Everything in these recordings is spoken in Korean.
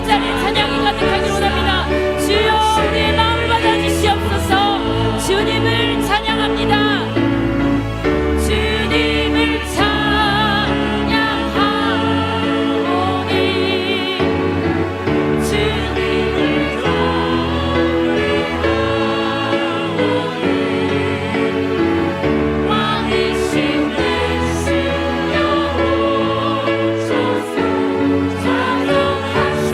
이 자리에 찬양이 가득하기를 원합니다. 주여 우리의 마음을 받아주시옵소서. 주님을 찬양합니다. 주님을 찬양하오니 주님을 glorify 왕이신 되시며 오소서. 찬송하사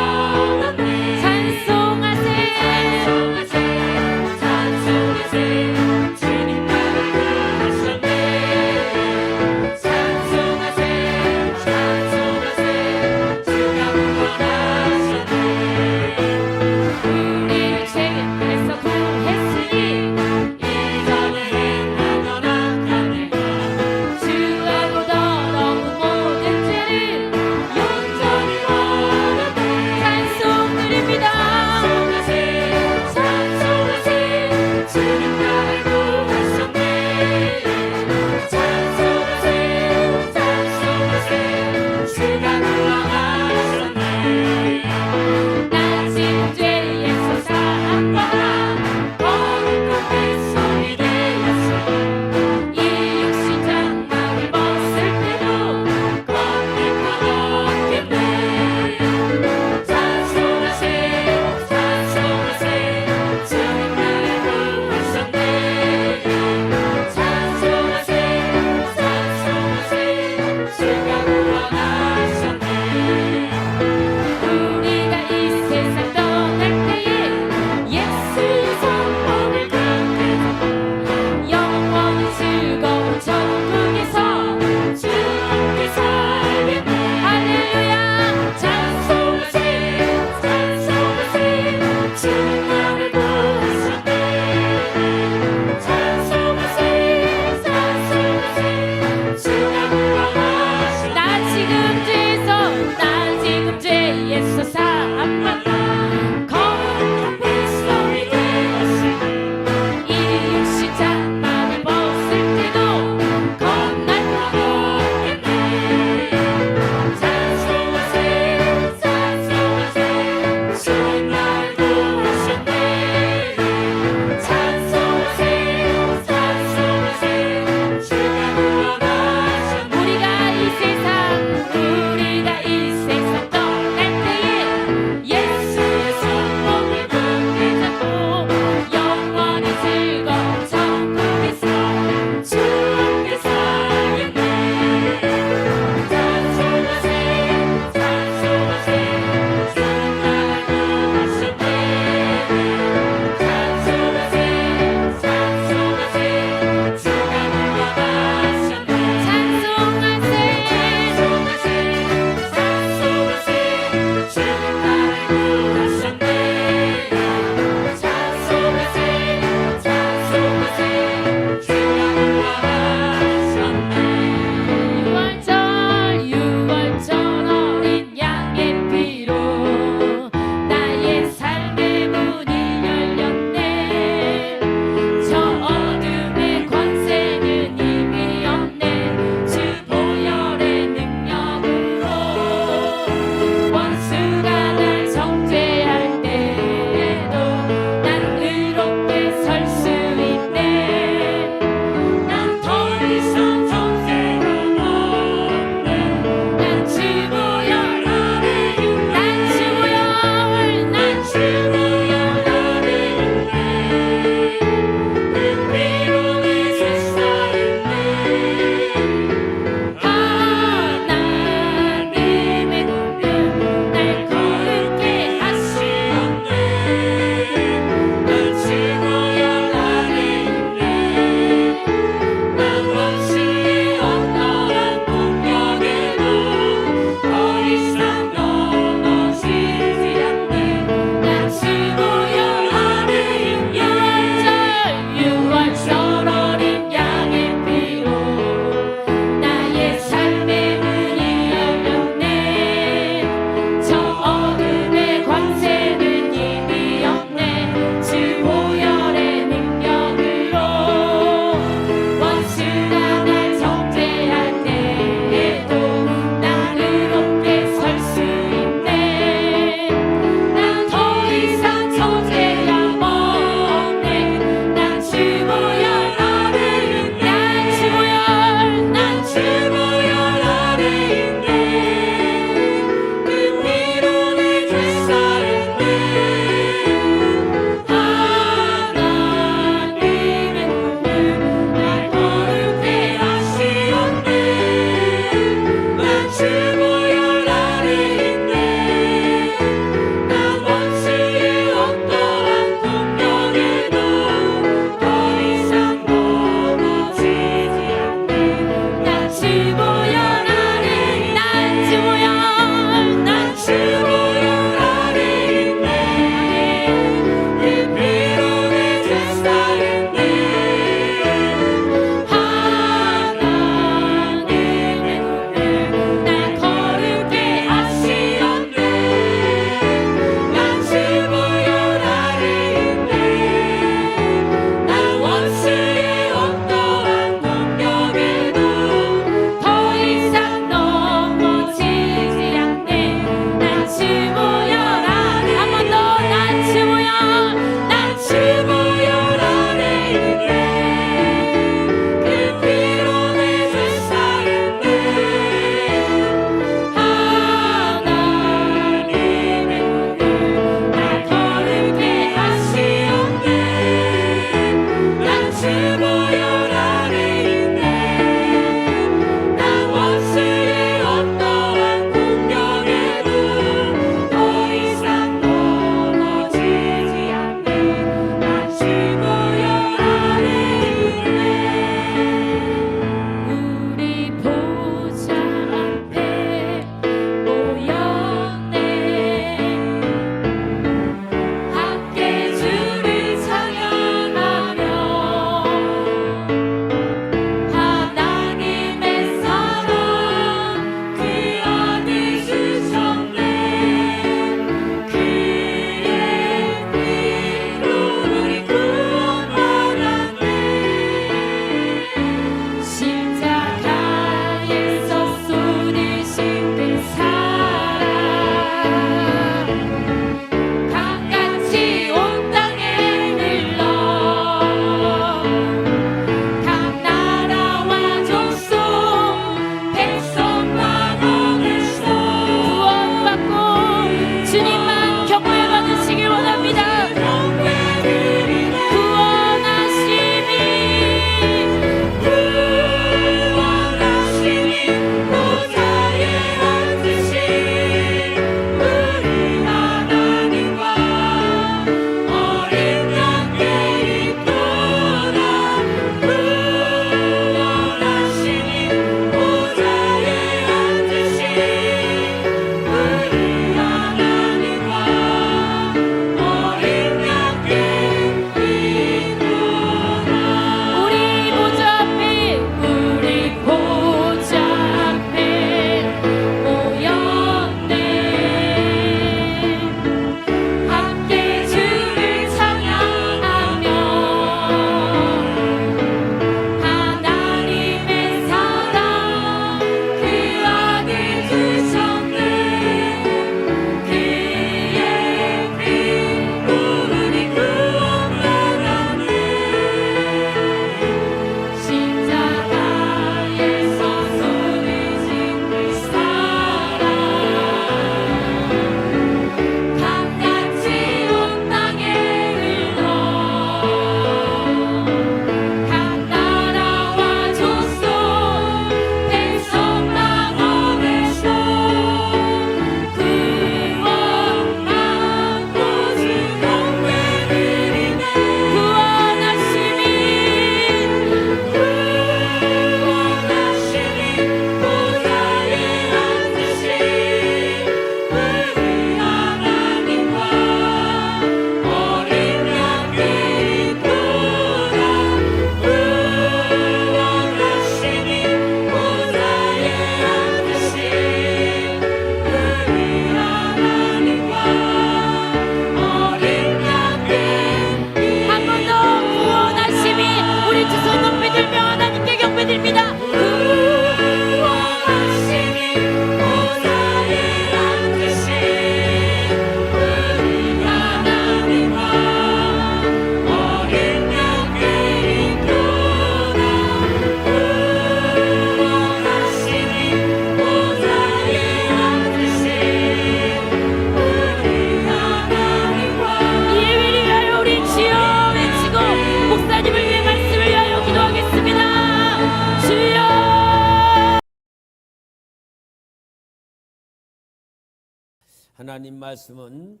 하나님 말씀은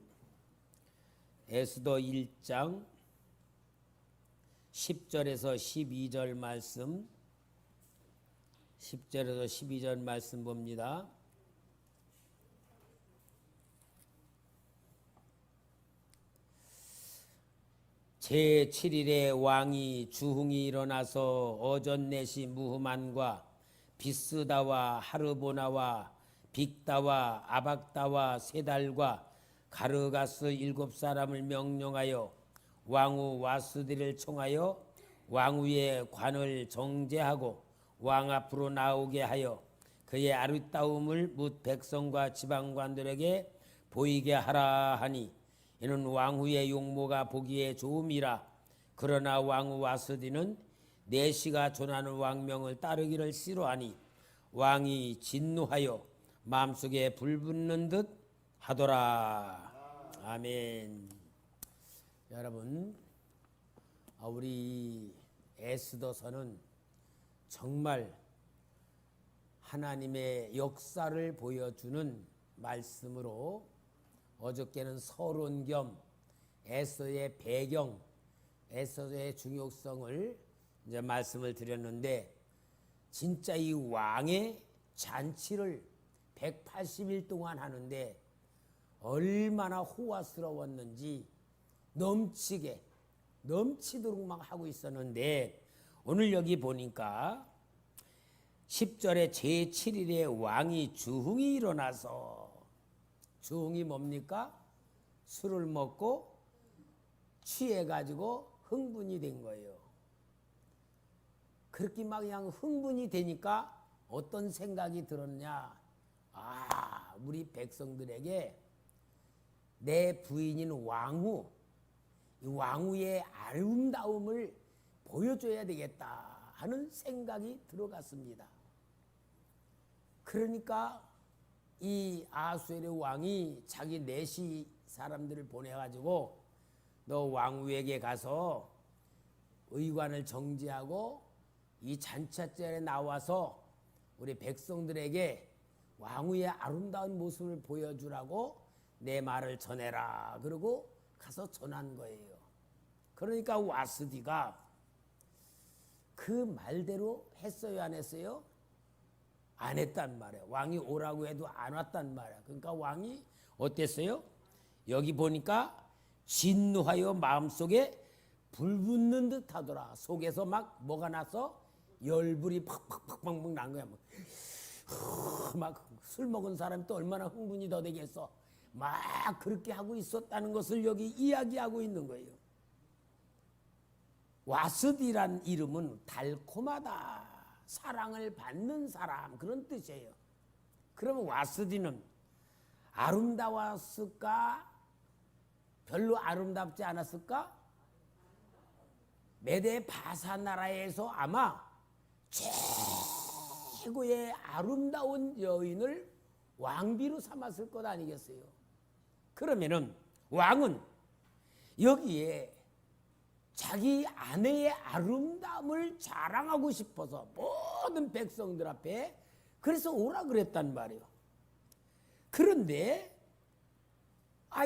에스더 1장 10절에서 12절 말씀, 10절에서 12절 말씀 봅니다. 제7일에 왕이 주흥이 일어나서 어전넷이 무흐만과 비스다와 하르보나와 빅다와 아박다와 세달과 가르가스 7사람을 명령하여 왕후 와스디를 청하여 왕후의 관을 정제하고 왕 앞으로 나오게 하여 그의 아름다움을 뭇 백성과 지방관들에게 보이게 하라 하니 이는 왕후의 용모가 보기에 좋음이라. 그러나 왕후 와스디는 내시가 전하는 왕명을 따르기를 싫어하니 왕이 진노하여 마음속에 불붙는 듯 하더라. 아멘. 여러분, 우리 에스더서는 정말 하나님의 역사를 보여주는 말씀으로 어저께는 서론 겸 에스더의 배경, 에스더의 중요성을 이제 말씀을 드렸는데, 진짜 이 왕의 잔치를 180일 동안 하는데 얼마나 호화스러웠는지 넘치도록 막 하고 있었는데, 오늘 여기 보니까 10절에 제7일에 왕이 주흥이 일어나서, 주흥이 뭡니까? 술을 먹고 취해가지고 흥분이 된 거예요. 그렇게 막 그냥 흥분이 되니까 어떤 생각이 들었냐? 우리 백성들에게 내 부인인 왕후, 이 왕후의 아름다움을 보여줘야 되겠다 하는 생각이 들어갔습니다. 그러니까 이 아수에르 왕이 자기 내시 사람들을 보내가지고 너 왕후에게 가서 의관을 정지하고 이 잔치자리에 나와서 우리 백성들에게 왕후의 아름다운 모습을 보여주라고 내 말을 전해라. 그러고 가서 전한 거예요. 그러니까 와스디가 그 말대로 했어요, 안 했어요? 안 했단 말이에요. 왕이 오라고 해도 안 왔단 말이에요. 그러니까 왕이 어땠어요? 여기 보니까 진노하여 마음속에 불붙는 듯 하더라. 속에서 막 뭐가 나서 열불이 팍팍팍팍 난 거야. 막 술 먹은 사람이 또 얼마나 흥분이 더 되겠어. 막 그렇게 하고 있었다는 것을 여기 이야기하고 있는 거예요. 와스디란 이름은 달콤하다, 사랑을 받는 사람, 그런 뜻이에요. 그러면 와스디는 아름다웠을까? 별로 아름답지 않았을까? 메데 바사 나라에서 아마 최고의 아름다운 여인을 왕비로 삼았을 것 아니겠어요? 그러면은 왕은 여기에 자기 아내의 아름다움을 자랑하고 싶어서 모든 백성들 앞에 그래서 오라 그랬단 말이에요. 그런데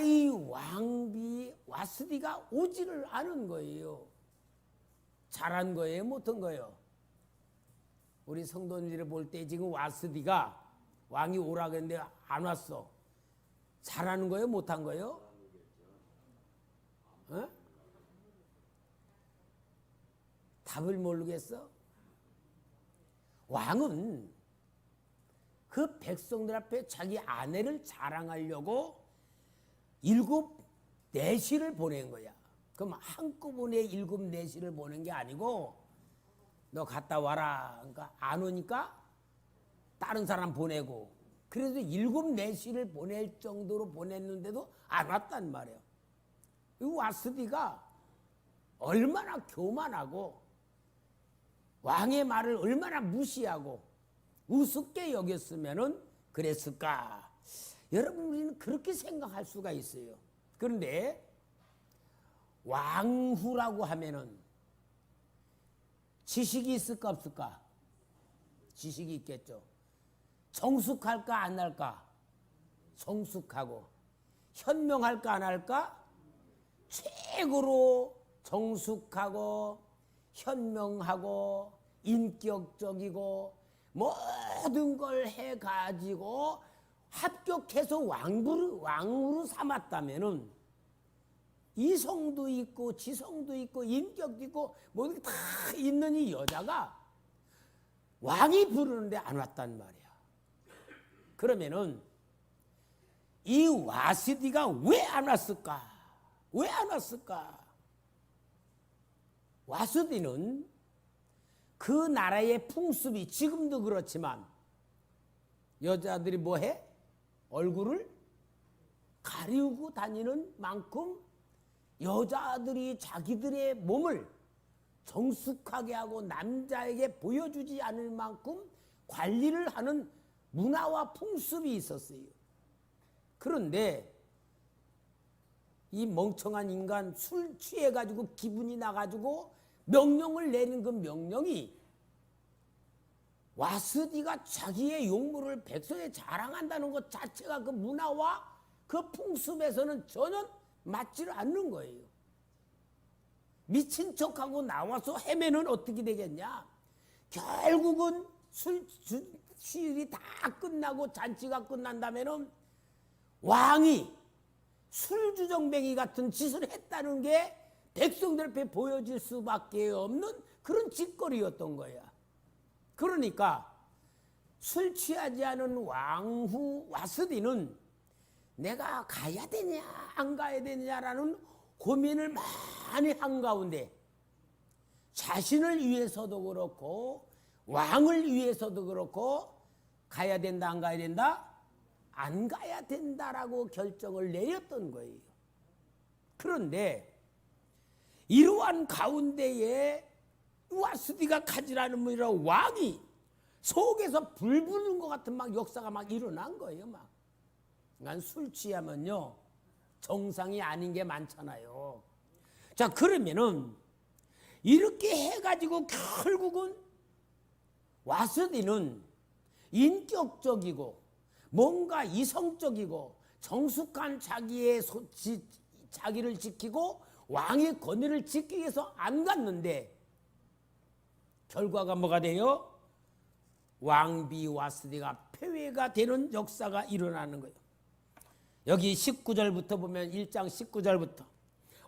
이 왕비 와스디가 오지를 않은 거예요. 잘한 거예요, 못한 거예요? 우리 성도님들을 볼 때 지금 와스디가 왕이 오라 그랬는데 안 왔어. 잘하는 거예요, 못한 거예요? 어? 답을 모르겠어? 왕은 그 백성들 앞에 자기 아내를 자랑하려고 7 내시를 보낸 거야. 그럼 한꺼번에 7 내시를 보낸 게 아니고 너 갔다 와라. 그러니까 안 오니까 다른 사람 보내고, 그래서 7 내시를 보낼 정도로 보냈는데도 안 왔단 말이에요. 이 와스디가 얼마나 교만하고 왕의 말을 얼마나 무시하고 우습게 여겼으면은 그랬을까? 여러분, 우리는 그렇게 생각할 수가 있어요. 그런데 왕후라고 하면은 지식이 있을까 없을까? 지식이 있겠죠. 정숙할까 안 할까? 성숙하고. 현명할까 안 할까? 최고로 정숙하고 현명하고 인격적이고 모든 걸 해가지고 합격해서 왕으로 삼았다면은 이성도 있고 지성도 있고 인격도 있고 모든 게 다 있는 이 여자가 왕이 부르는데 안 왔단 말이야. 그러면은 이 와스디가 왜 안 왔을까? 왜 안 왔을까? 와스디는 그 나라의 풍습이 지금도 그렇지만 여자들이 뭐해? 얼굴을 가리우고 다니는 만큼 여자들이 자기들의 몸을 정숙하게 하고 남자에게 보여주지 않을 만큼 관리를 하는 문화와 풍습이 있었어요. 그런데 이 멍청한 인간 술 취해가지고 기분이 나가지고 명령을 내린 그 명령이 와스디가 자기의 용모를 백성에 자랑한다는 것 자체가 그 문화와 그 풍습에서는 전혀 맞지를 않는 거예요. 미친 척하고 나와서 헤매는 어떻게 되겠냐? 결국은 술이 다 끝나고 잔치가 끝난다면은 왕이 술주정뱅이 같은 짓을 했다는 게 백성들 앞에 보여질 수밖에 없는 그런 짓거리였던 거야. 그러니까 술 취하지 않은 왕후 와스디는 내가 가야 되냐 안 가야 되냐라는 고민을 많이 한 가운데 자신을 위해서도 그렇고 왕을 위해서도 그렇고 가야 된다 안 가야 된다? 안 가야 된다라고 결정을 내렸던 거예요. 그런데 이러한 가운데에 와스디가 가지 않으므로 왕이 속에서 불 부는 것 같은 막 역사가 막 일어난 거예요. 막. 그러니까 술 취하면요 정상이 아닌 게 많잖아요. 자 그러면은 이렇게 해가지고 결국은 와스디는 인격적이고 뭔가 이성적이고 정숙한 자기를 지키고 왕의 권위를 지키기 위해서 안 갔는데 결과가 뭐가 돼요? 왕비 와스디가 폐위가 되는 역사가 일어나는 거예요. 여기 19절부터 보면 1장 19절부터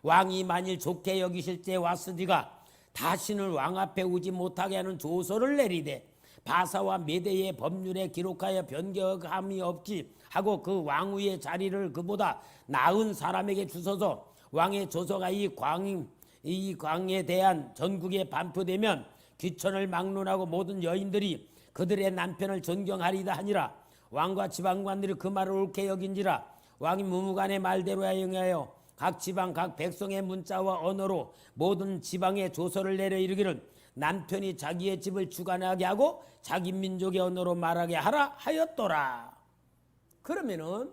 왕이 만일 좋게 여기실 때 와스디가 다시는 왕 앞에 오지 못하게 하는 조서를 내리되 바사와 메대의 법률에 기록하여 변경함이 없지 하고 그 왕위의 자리를 그보다 나은 사람에게 주소서. 왕의 조서가 이 광에 대한 전국에 반포되면 귀천을 막론하고 모든 여인들이 그들의 남편을 존경하리다 하니라. 왕과 지방관들이 그 말을 옳게 여긴지라. 왕이 무무간의 말대로 하여 각 지방 각 백성의 문자와 언어로 모든 지방에 조서를 내려 이르기를 남편이 자기의 집을 주관하게 하고 자기 민족의 언어로 말하게 하라 하였더라. 그러면은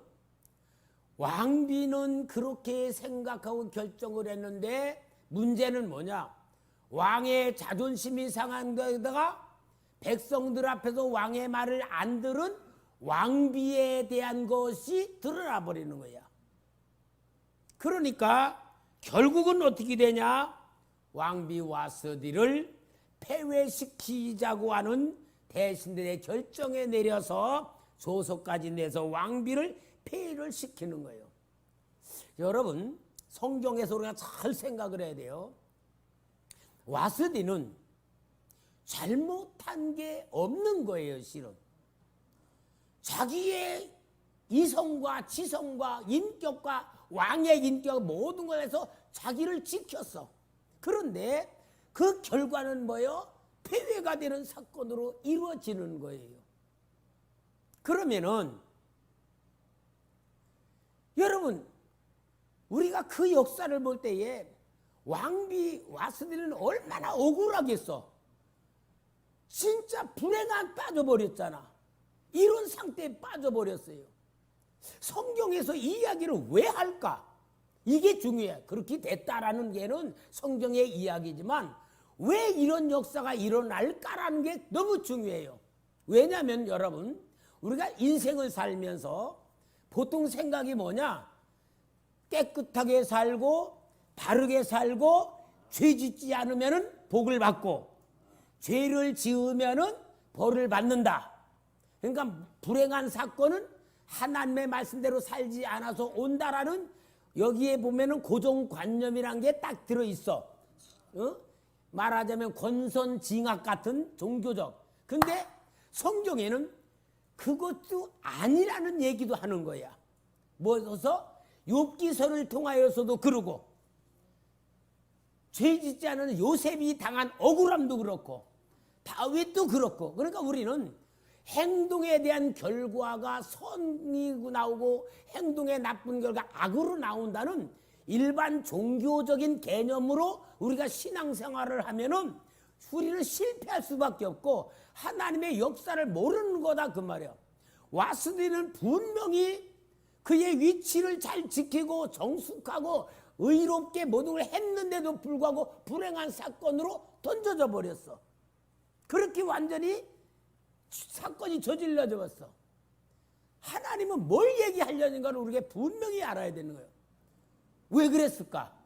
왕비는 그렇게 생각하고 결정을 했는데 문제는 뭐냐? 왕의 자존심이 상한 데다가 백성들 앞에서 왕의 말을 안 들은 왕비에 대한 것이 드러나 버리는 거야. 그러니까 결국은 어떻게 되냐? 왕비 와스디를 폐회시키자고 하는 대신들의 결정에 내려서 조서까지 내서 왕비를 폐위를 시키는 거예요. 여러분 성경에서 우리가 잘 생각을 해야 돼요. 와스디는 잘못한 게 없는 거예요. 실은 자기의 이성과 지성과 인격과 왕의 인격 모든 것에서 자기를 지켰어. 그런데 그 결과는 뭐예요? 폐회가 되는 사건으로 이루어지는 거예요. 그러면은 여러분 우리가 그 역사를 볼 때에 왕비 와스디는 얼마나 억울하겠어. 진짜 불행한 빠져버렸잖아. 이런 상태에 빠져버렸어요. 성경에서 이 이야기를 왜 할까? 이게 중요해. 그렇게 됐다라는 게는 성경의 이야기지만 왜 이런 역사가 일어날까라는 게 너무 중요해요. 왜냐하면 여러분 우리가 인생을 살면서 보통 생각이 뭐냐? 깨끗하게 살고 바르게 살고 죄 짓지 않으면은 복을 받고 죄를 지으면은 벌을 받는다. 그러니까 불행한 사건은 하나님의 말씀대로 살지 않아서 온다라는 여기에 보면은 고정관념이란 게 딱 들어있어. 말하자면 권선징악 같은 종교적. 근데 성경에는 그것도 아니라는 얘기도 하는 거야. 뭐서 욥기서를 통하여서도 그러고 죄 짓지 않은 요셉이 당한 억울함도 그렇고 다윗도 그렇고. 그러니까 우리는 행동에 대한 결과가 선이 나오고 행동의 나쁜 결과 악으로 나온다는 일반 종교적인 개념으로 우리가 신앙생활을 하면은 우리는 실패할 수밖에 없고 하나님의 역사를 모르는 거다 그 말이야. 와스디는 분명히 그의 위치를 잘 지키고 정숙하고 의롭게 모든 걸 했는데도 불구하고 불행한 사건으로 던져져 버렸어. 그렇게 완전히 사건이 저질러져 버렸어. 하나님은 뭘 얘기하려는가를 우리가 분명히 알아야 되는 거예요. 왜 그랬을까?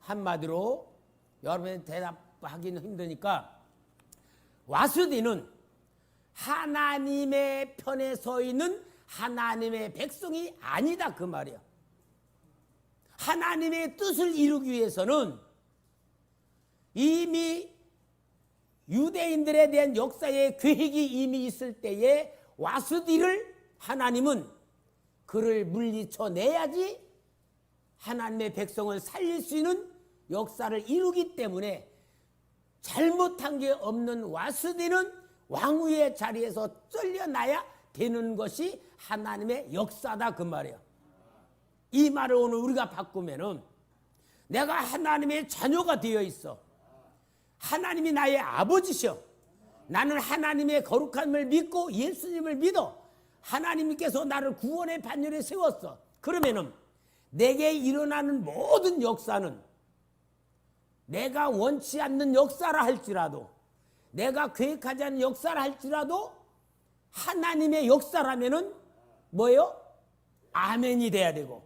한마디로 여러분이 대답하기는 힘드니까 와스디는 하나님의 편에 서 있는 하나님의 백성이 아니다 그 말이야. 하나님의 뜻을 이루기 위해서는 이미 유대인들에 대한 역사의 계획이 이미 있을 때에 와스디를 하나님은 그를 물리쳐내야지 하나님의 백성을 살릴 수 있는 역사를 이루기 때문에 잘못한 게 없는 와스디는 왕위의 자리에서 쩔려나야 되는 것이 하나님의 역사다 그 말이에요. 이 말을 오늘 우리가 바꾸면은 내가 하나님의 자녀가 되어 있어. 하나님이 나의 아버지셔. 나는 하나님의 거룩함을 믿고 예수님을 믿어. 하나님께서 나를 구원의 반열에 세웠어. 그러면은 내게 일어나는 모든 역사는 내가 원치 않는 역사라 할지라도 내가 계획하지 않는 역사라 할지라도 하나님의 역사라면은 뭐예요? 아멘이 돼야 되고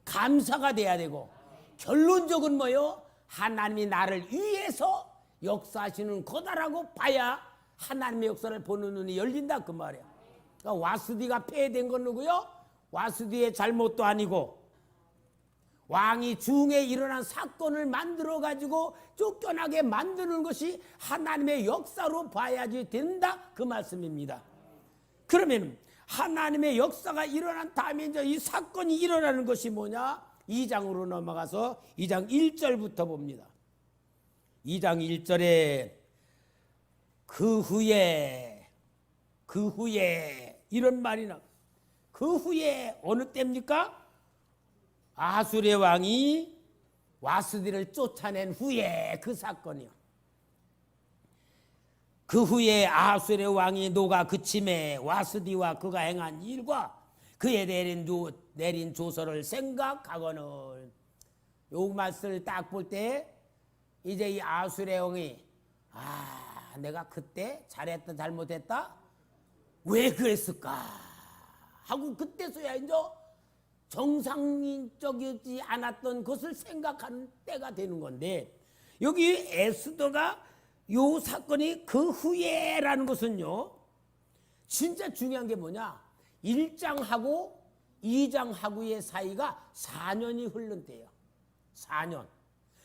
감사가 돼야 되고 결론적은 뭐예요? 하나님이 나를 위해서 역사하시는 거다라고 봐야 하나님의 역사를 보는 눈이 열린다 그 말이야. 그러니까 와스디가 폐해된 건 누구요? 와스디의 잘못도 아니고 왕이 중에 일어난 사건을 만들어 가지고 쫓겨나게 만드는 것이 하나님의 역사로 봐야지 된다 그 말씀입니다. 그러면 하나님의 역사가 일어난 다음에 이제 이 사건이 일어나는 것이 뭐냐? 2장으로 넘어가서 2장 1절부터 봅니다. 2장 1절에 그 후에 이런 말이 나. 그 후에 어느 때입니까? 아수르의 왕이 와스디를 쫓아낸 후에 그 사건이요. 그 후에 아수르의 왕이 노가 그침에 와스디와 그가 행한 일과 그에 내린 조서를 생각하거늘. 요 말씀을 딱 볼 때 이제 이 아수르의 왕이 내가 그때 잘했다 잘못했다 왜 그랬을까 하고 그때서야 이제 정상적이지 않았던 것을 생각하는 때가 되는 건데 여기 에스더가 요 사건이 그 후에라는 것은요 진짜 중요한 게 뭐냐 1장하고 2장하고의 사이가 4년이 흐른 때예요. 4년.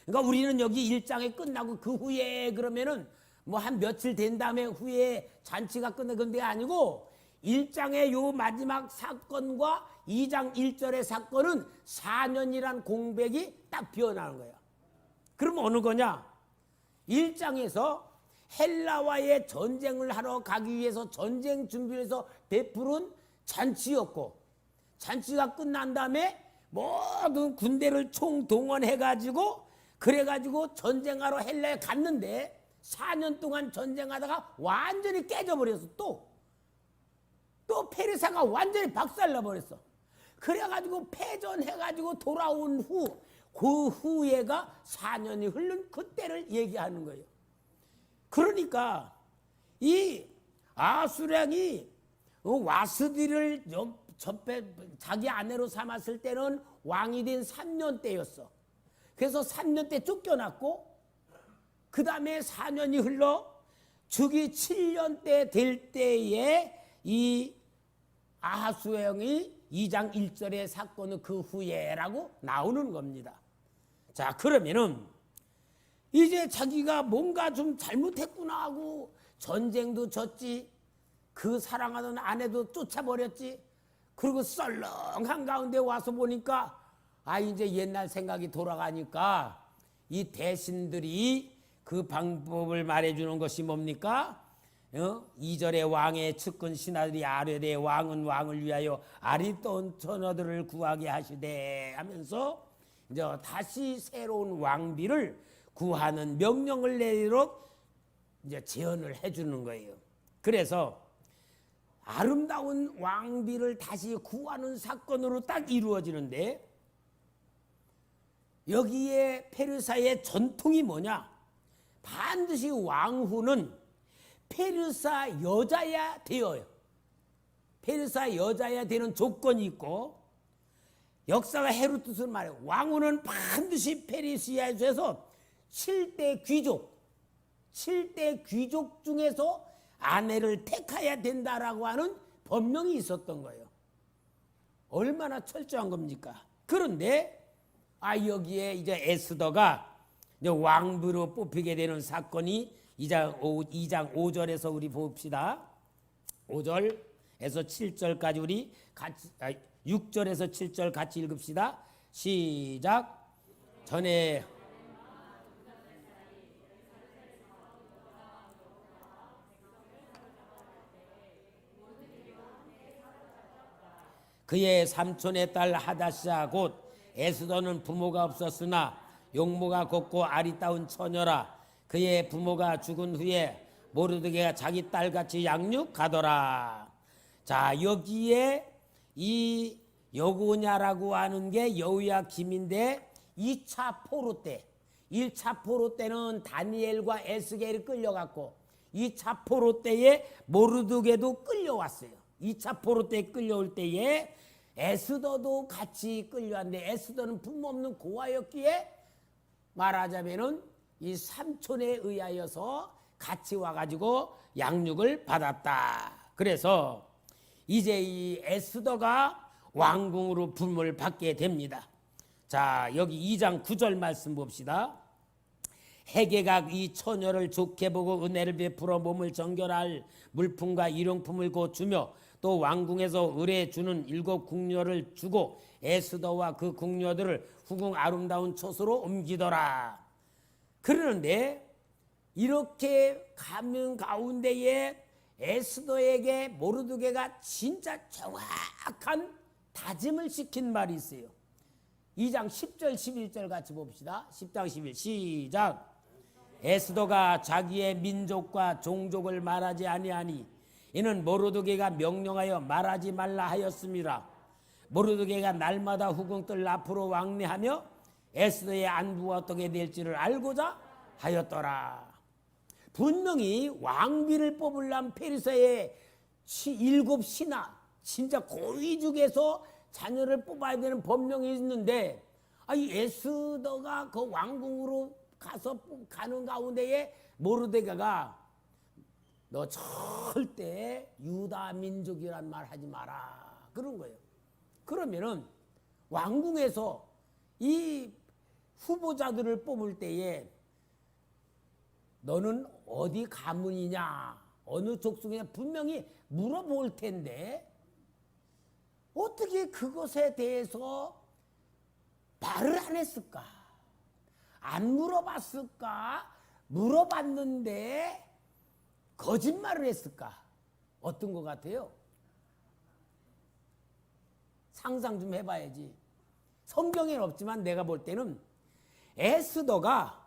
그러니까 우리는 여기 1장이 끝나고 그 후에 그러면은 뭐 한 며칠 된 다음에 후에 잔치가 끝나 그런 게 아니고 1장의 요 마지막 사건과 2장 1절의 사건은 4년이란 공백이 딱 비어나는 거예요. 그럼 어느 거냐? 1장에서 헬라와의 전쟁을 하러 가기 위해서 전쟁 준비를 해서 베푸른 잔치였고 잔치가 끝난 다음에 모든 군대를 총동원해가지고 그래가지고 전쟁하러 헬라에 갔는데 4년 동안 전쟁하다가 완전히 깨져버렸어. 또 페르사가 완전히 박살나버렸어. 그래가지고 패전해가지고 돌아온 후 그 후에가 4년이 흐른 그때를 얘기하는 거예요. 그러니까 이 아수량이 와스디를 자기 아내로 삼았을 때는 왕이 된 3년 때였어. 그래서 3년 때 쫓겨났고 그 다음에 4년이 흘러 주기 7년 때 될 때에 이 아하수의 왕이 2장 1절의 사건은 그 후에라고 나오는 겁니다. 자, 그러면은 이제 자기가 뭔가 좀 잘못했구나 하고 전쟁도 졌지, 그 사랑하던 아내도 쫓아버렸지, 그리고 썰렁한 가운데 와서 보니까 이제 옛날 생각이 돌아가니까 이 대신들이 그 방법을 말해주는 것이 뭡니까? 2절에 왕의 측근 신하들이 아뢰되 왕은 왕을 위하여 아리따운 처녀들을 구하게 하시되 하면서 이제 다시 새로운 왕비를 구하는 명령을 내리도록 이제 제언을 해주는 거예요. 그래서 아름다운 왕비를 다시 구하는 사건으로 딱 이루어지는데, 여기에 페르사의 전통이 뭐냐? 반드시 왕후는 페르사 여자야 되어요. 페르사 여자야 되는 조건이 있고, 역사가 헤로도스는 말해요. 왕후는 반드시 페르시아에서 7대 귀족 중에서 아내를 택해야 된다라고 하는 법령이 있었던 거예요. 얼마나 철저한 겁니까? 그런데 여기에 이제 에스더가 이제 왕비로 뽑히게 되는 사건이 2장 5절에서 우리 봅시다. 5절에서 7절까지 우리 같이 6절에서 7절 같이 읽읍시다. 시작. 전에 그의 삼촌의 딸 하다샤 곧 에스더는 부모가 없었으나 용모가 곱고 아리따운 처녀라. 그의 부모가 죽은 후에 모르드게가 자기 딸같이 양육하더라. 자, 여기에 이 여고냐라고 하는 게 여호야김인데 2차 포로 때, 1차 포로 때는 다니엘과 에스겔이 끌려갔고 2차 포로 때에 모르드게도 끌려왔어요. 2차 포로 때 끌려올 때에 에스더도 같이 끌려왔는데, 에스더는 부모 없는 고아였기에 말하자면은 이 삼촌에 의하여서 같이 와가지고 양육을 받았다. 그래서 이제 이 에스더가 왕궁으로 부름을 받게 됩니다. 자, 여기 2장 9절 말씀 봅시다. 헤게가 이 처녀를 좋게 보고 은혜를 베풀어 몸을 정결할 물품과 일용품을 곧 주며 또 왕궁에서 의뢰 주는 7 궁녀를 주고 에스더와 그 궁녀들을 후궁 아름다운 처소로 옮기더라. 그러는데 이렇게 가면 가운데에 에스더에게 모르드게가 진짜 정확한 다짐을 시킨 말이 있어요. 2장 10절 11절 같이 봅시다. 10장 11 시작. 에스더가 자기의 민족과 종족을 말하지 아니하니 이는 모르드게가 명령하여 말하지 말라 하였습니다. 모르드게가 날마다 후궁들 앞으로 왕래하며 에스더의 안부가 어떻게 될지를 알고자 하였더라. 분명히 왕비를 뽑으려면 페르사의 7 신하, 진짜 고위 중에서 자녀를 뽑아야 되는 법령이 있는데, 이 에스더가 그 왕궁으로 가서 가는 가운데에 모르드게가 너 절대 유다 민족이란 말 하지 마라 그런 거예요. 그러면은 왕궁에서 이 후보자들을 뽑을 때에 너는 어디 가문이냐, 어느 족속이냐 분명히 물어볼 텐데 어떻게 그것에 대해서 말을 안 했을까? 안 물어봤을까? 물어봤는데 거짓말을 했을까? 어떤 것 같아요? 상상 좀 해봐야지. 성경에는 없지만 내가 볼 때는 에스더가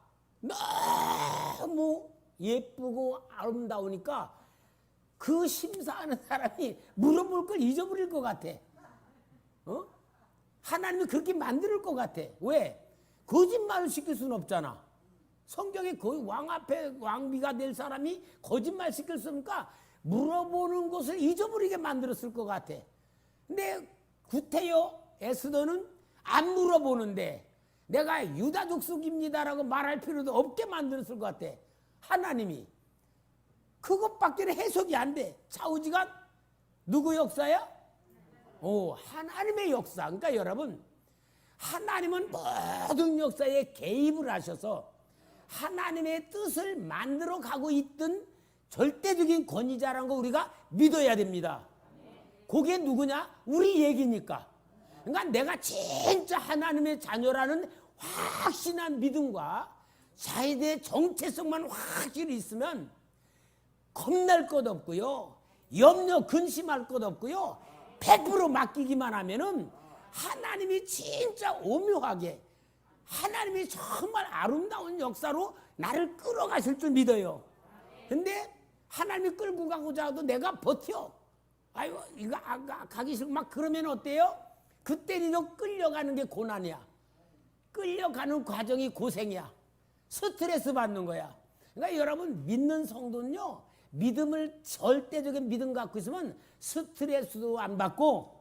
너무 예쁘고 아름다우니까 그 심사하는 사람이 물어볼 걸 잊어버릴 것 같아. 하나님이 그렇게 만들 것 같아. 왜? 거짓말을 시킬 수는 없잖아. 성경에 거의 왕 앞에 왕비가 될 사람이 거짓말 시킬 수 없으니까 물어보는 것을 잊어버리게 만들었을 것 같아. 근데 구태여 에스더는 안 물어보는데 내가 유다 족속입니다라고 말할 필요도 없게 만들었을 것 같아. 하나님이 그것밖에 해석이 안 돼. 좌우지간 누구 역사야? 하나님의 역사. 그러니까 여러분, 하나님은 모든 역사에 개입을 하셔서 하나님의 뜻을 만들어 가고 있던 절대적인 권위자라는 거 우리가 믿어야 됩니다. 그게 누구냐? 우리 얘기니까. 그러니까 내가 진짜 하나님의 자녀라는 확신한 믿음과 자기의 정체성만 확실히 있으면 겁날 것 없고요, 염려 근심할 것 없고요, 100% 맡기기만 하면은 하나님이 진짜 오묘하게, 하나님이 정말 아름다운 역사로 나를 끌어가실 줄 믿어요. 근데 하나님이 끌고 가고자 해도 내가 버텨. 아이고 이거 가기 싫고 막 그러면 어때요? 그때는 너 끌려가는 게 고난이야. 끌려가는 과정이 고생이야. 스트레스 받는 거야. 그러니까 여러분, 믿는 성도는요, 믿음을, 절대적인 믿음 갖고 있으면 스트레스도 안 받고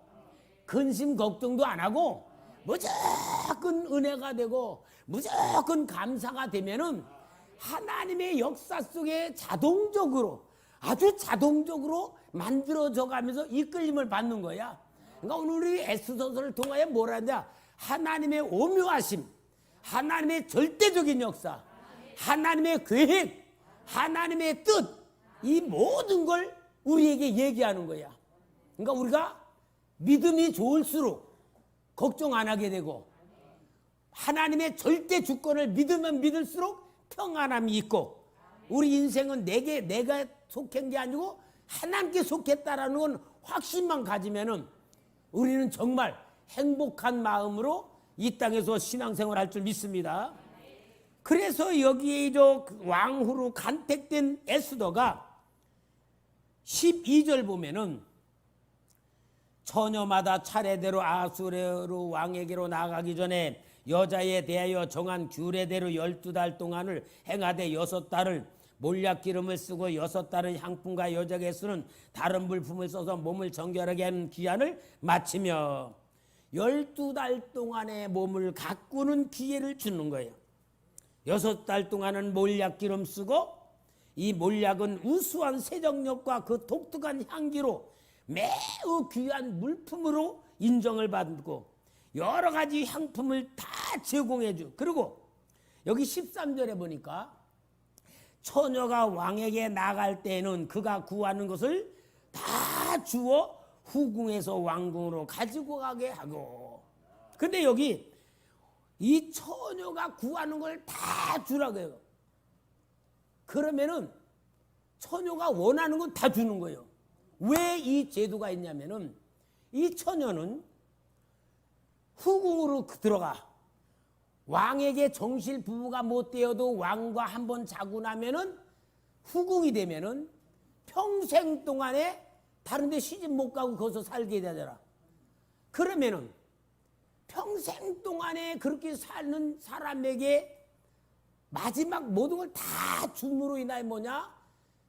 근심 걱정도 안 하고 무조건 은혜가 되고 무조건 감사가 되면은 하나님의 역사 속에 자동적으로, 아주 자동적으로 만들어져 가면서 이끌림을 받는 거야. 그러니까 오늘 우리 에스더서를 통하여 뭐라 하냐? 하나님의 오묘하심, 하나님의 절대적인 역사, 하나님의 계획, 하나님의 뜻, 이 모든 걸 우리에게 얘기하는 거야. 그러니까 우리가 믿음이 좋을수록 걱정 안 하게 되고, 하나님의 절대 주권을 믿으면 믿을수록 평안함이 있고, 우리 인생은 내가 속한 게 아니고 하나님께 속했다라는 건 확신만 가지면은 우리는 정말 행복한 마음으로 이 땅에서 신앙생활 할 줄 믿습니다. 그래서 여기에 왕후로 간택된 에스더가 12절 보면은 처녀마다 차례대로 아수르 왕에게로 나가기 전에 여자에 대하여 정한 규례대로 12달 동안을 행하되 6달을 몰약기름을 쓰고 6달은 향품과 여적에 쓰는 다른 물품을 써서 몸을 정결하게 하는 기한을 마치며 12달 동안의 몸을 가꾸는 기회를 주는 거예요. 6달 동안은 몰약기름 쓰고, 이 몰약은 우수한 세정력과 그 독특한 향기로 매우 귀한 물품으로 인정을 받고 여러 가지 향품을 다 제공해 주. 그리고 여기 13절에 보니까 처녀가 왕에게 나갈 때에는 그가 구하는 것을 다 주어 후궁에서 왕궁으로 가지고 가게 하고. 근데 여기 이 처녀가 구하는 걸 다 주라고 해요. 그러면은 처녀가 원하는 건 다 주는 거예요. 왜 이 제도가 있냐면은 이 처녀는 후궁으로 들어가. 왕에게 정실 부부가 못 되어도 왕과 한번 자고 나면은 후궁이 되면은 평생 동안에 다른 데 시집 못 가고 거기서 살게 되잖아. 그러면은 평생 동안에 그렇게 사는 사람에게 마지막 모든 걸 다 줌으로 인하여 뭐냐?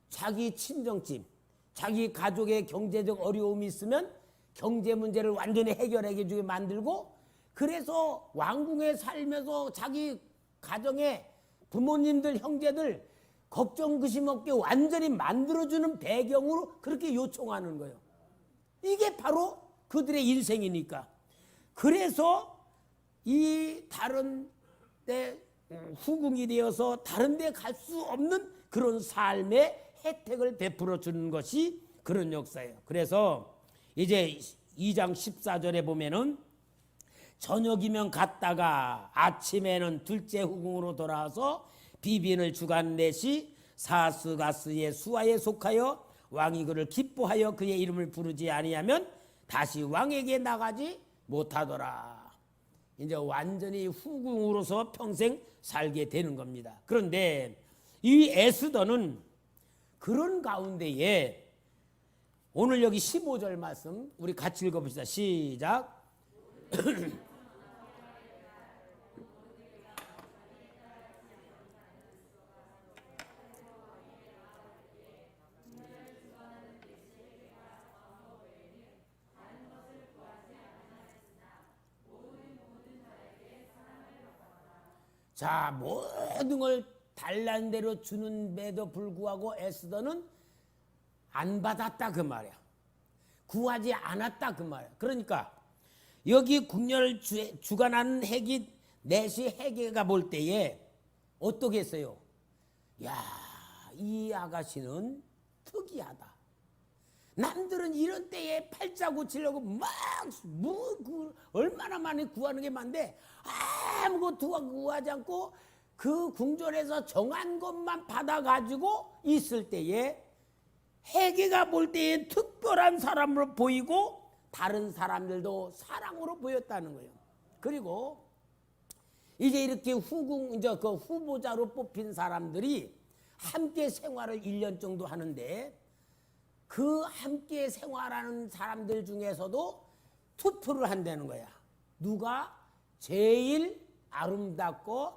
자기 친정집, 자기 가족의 경제적 어려움이 있으면 경제 문제를 완전히 해결해 주게 만들고, 그래서 왕궁에 살면서 자기 가정의 부모님들, 형제들 걱정 근심 없게 완전히 만들어주는 배경으로 그렇게 요청하는 거예요. 이게 바로 그들의 인생이니까. 그래서 이 다른 데 후궁이 되어서 다른 데 갈 수 없는 그런 삶의 혜택을 베풀어 주는 것이 그런 역사예요. 그래서 이제 2장 14절에 보면은 저녁이면 갔다가 아침에는 둘째 후궁으로 돌아와서 비빈을 주간 넷이 사스가스의 수하에 속하여 왕이 그를 기뻐하여 그의 이름을 부르지 아니하면 다시 왕에게 나가지 못하더라. 이제 완전히 후궁으로서 평생 살게 되는 겁니다. 그런데 이 에스더는 그런 가운데에 오늘 여기 15절 말씀 우리 같이 읽어봅시다. 시작. 자, 모든 걸 달란 대로 주는데도 불구하고 에스더는 안 받았다 그 말이야. 구하지 않았다 그 말이야. 그러니까 여기 국녀를 주관하는 해기 넷이 해계가 볼 때에 어떻게 했어요? 야, 이 아가씨는 특이하다. 남들은 이런 때에 팔자 고치려고 얼마나 많이 구하는 게 많은데 아무것도 구하지 않고 그 궁전에서 정한 것만 받아가지고 있을 때에 해계가 볼 때에 특별한 사람으로 보이고 다른 사람들도 사랑으로 보였다는 거예요. 그리고 이제 이렇게 그 후보자로 뽑힌 사람들이 함께 생활을 1년 정도 하는데 그 함께 생활하는 사람들 중에서도 투표를 한다는 거야. 누가 제일 아름답고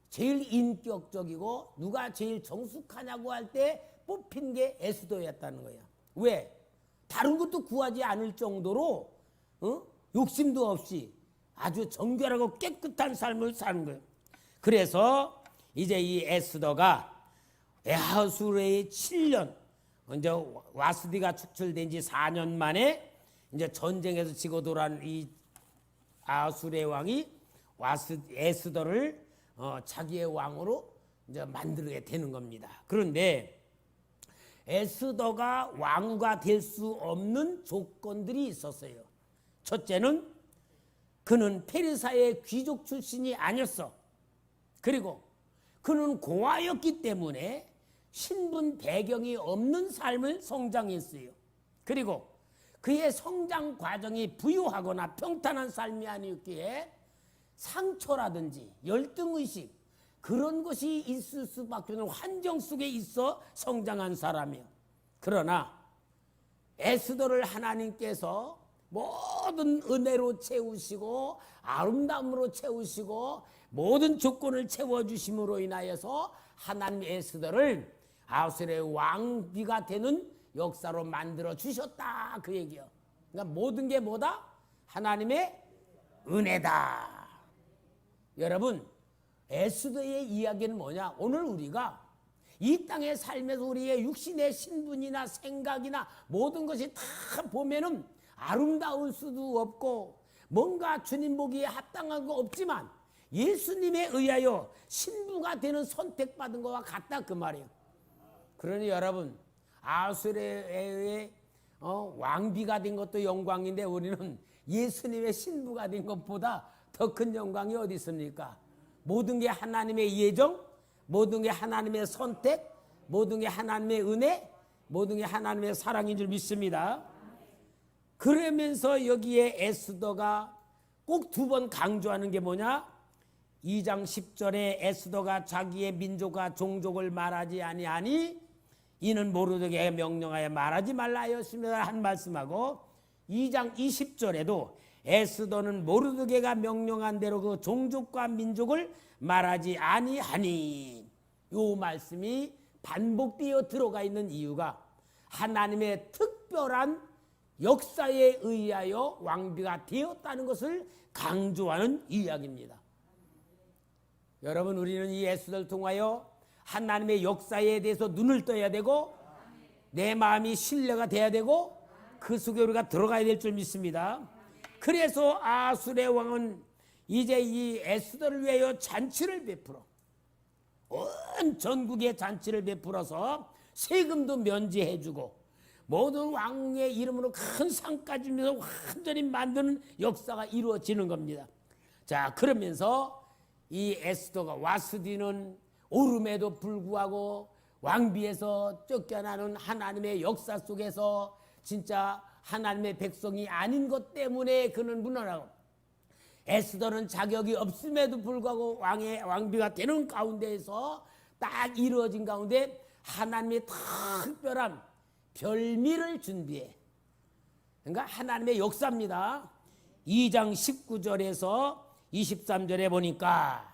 제일 인격적이고 누가 제일 정숙하냐고 할 때 뽑힌 게 에스더였다는 거야. 왜? 다른 것도 구하지 않을 정도로 욕심도 없이 아주 정결하고 깨끗한 삶을 사는 거예요. 그래서 이제 이 에스더가 아수르의 7년 이제 와스디가 축출된 지 4년 만에 이제 전쟁에서 지고 돌아온 이 아수르의 왕이 에스더를 자기의 왕으로 이제 만들게 되는 겁니다. 그런데 에스더가 왕후가 될 수 없는 조건들이 있었어요. 첫째는 그는 페르사의 귀족 출신이 아니었어. 그리고 그는 고아였기 때문에 신분 배경이 없는 삶을 성장했어요. 그리고 그의 성장 과정이 부유하거나 평탄한 삶이 아니었기에 상처라든지 열등의식 그런 것이 있을 수밖에 없는 환경 속에 있어 성장한 사람이요. 그러나 에스더를 하나님께서 모든 은혜로 채우시고 아름다움으로 채우시고 모든 조건을 채워주심으로 인하여서 하나님 에스더를 아수르의 왕비가 되는 역사로 만들어 주셨다 그 얘기요. 그러니까 모든 게 뭐다? 하나님의 은혜다. 여러분 에스더의 이야기는 뭐냐? 오늘 우리가 이 땅에 살면서 우리의 육신의 신분이나 생각이나 모든 것이 다 보면은 아름다울 수도 없고 뭔가 주님 보기에 합당한 거 없지만 예수님에 의하여 신부가 되는 선택받은 것과 같다 그 말이에요. 그러니 여러분 아수르의 왕비가 된 것도 영광인데 우리는 예수님의 신부가 된 것보다 더 큰 영광이 어디 있습니까? 모든 게 하나님의 예정, 모든 게 하나님의 선택, 모든 게 하나님의 은혜, 모든 게 하나님의 사랑인 줄 믿습니다. 그러면서 여기에 에스더가 꼭 2번 강조하는 게 뭐냐? 2장 10절에 에스더가 자기의 민족과 종족을 말하지 아니하니 이는 모르드게가 명령하여 말하지 말라 하였습니다 한 말씀하고 2장 20절에도 에스더는 모르드게가 명령한 대로 그 종족과 민족을 말하지 아니하니 이 말씀이 반복되어 들어가 있는 이유가 하나님의 특별한 역사에 의하여 왕비가 되었다는 것을 강조하는 이야기입니다. 여러분 우리는 이 에스더를 통하여 하나님의 역사에 대해서 눈을 떠야 되고 내 마음이 신뢰가 돼야 되고 그 속에 우리가 들어가야 될 줄 믿습니다. 그래서 아수르의 왕은 이제 이 에스더를 위하여 잔치를 베풀어 온 전국에 잔치를 베풀어서 세금도 면제해주고 모든 왕의 이름으로 큰 상까지 주면서 완전히 만드는 역사가 이루어지는 겁니다. 자 그러면서 이 에스더가 와스디는 오름에도 불구하고 왕비에서 쫓겨나는 하나님의 역사 속에서 진짜 하나님의 백성이 아닌 것 때문에 그는 무난하고 에스더는 자격이 없음에도 불구하고 왕비가 되는 가운데에서 딱 이루어진 가운데 하나님의 특별한 별미를 준비해. 그러니까 하나님의 역사입니다. 2장 19절에서 23절에 보니까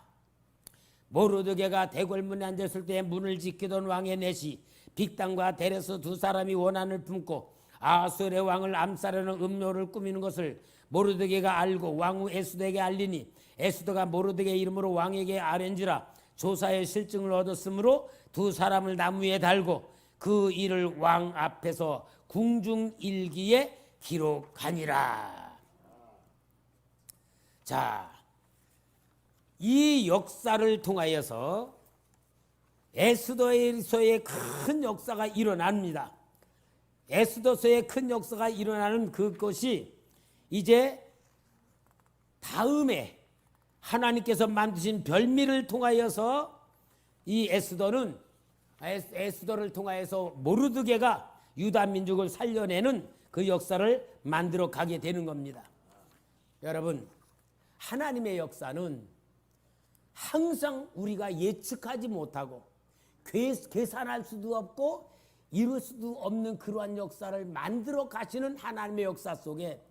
모르드게가 대궐문에 앉았을 때 문을 지키던 왕의 넷이 빅단과 데레스 2 사람이 원한을 품고 아수르의 왕을 암살하는 음료를 꾸미는 것을 모르드게가 알고 왕후 에스더에게 알리니 에스더가 모르드게 이름으로 왕에게 아뢰니라. 조사의 실증을 얻었으므로 두 사람을 나무에 달고 그 일을 왕 앞에서 궁중일기에 기록하니라. 자, 이 역사를 통하여서 에스더서의 큰 역사가 일어납니다. 에스더서의 큰 역사가 일어나는 그것이 이제 다음에 하나님께서 만드신 별미를 통하여서 이 에스더를 통하여서 모르드게가 유다 민족을 살려내는 그 역사를 만들어 가게 되는 겁니다. 여러분, 하나님의 역사는 항상 우리가 예측하지 못하고 계산할 수도 없고 이룰 수도 없는 그러한 역사를 만들어 가시는 하나님의 역사 속에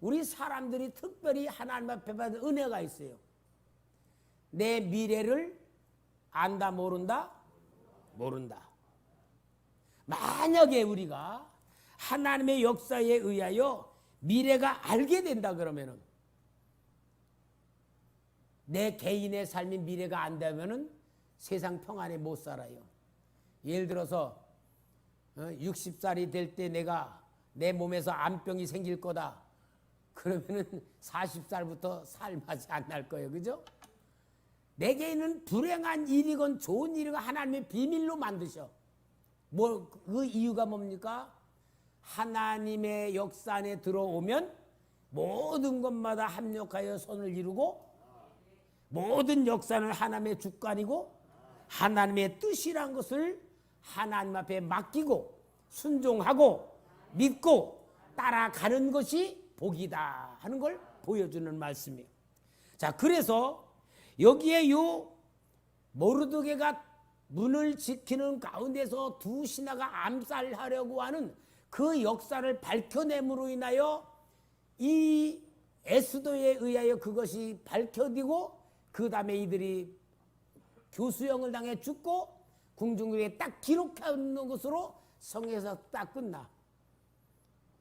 우리 사람들이 특별히 하나님 앞에 받은 은혜가 있어요. 내 미래를 안다 모른다? 모른다. 만약에 우리가 하나님의 역사에 의하여 미래가 알게 된다 그러면은 내 개인의 삶의 미래가 안 되면은 세상 평안에 못 살아요. 예를 들어서 60살이 될 때 내가 내 몸에서 암병이 생길 거다. 그러면은 40살부터 살 맛이 안 날 거예요. 그죠? 내게는 불행한 일이건 좋은 일이건 하나님의 비밀로 만드셔. 그 이유가 뭡니까? 하나님의 역사 안에 들어오면 모든 것마다 합력하여 선을 이루고 모든 역사는 하나님의 주관이고 하나님의 뜻이란 것을 하나님 앞에 맡기고 순종하고 믿고 따라가는 것이 복이다 하는 걸 보여주는 말씀이에요. 자, 그래서 여기에 요 모르드게가 문을 지키는 가운데서 두 신하가 암살하려고 하는 그 역사를 밝혀냄으로 인하여 이 에스더에 의하여 그것이 밝혀지고 그 다음에 이들이 교수형을 당해 죽고 궁중에 딱 기록하는 것으로 성에서 딱 끝나.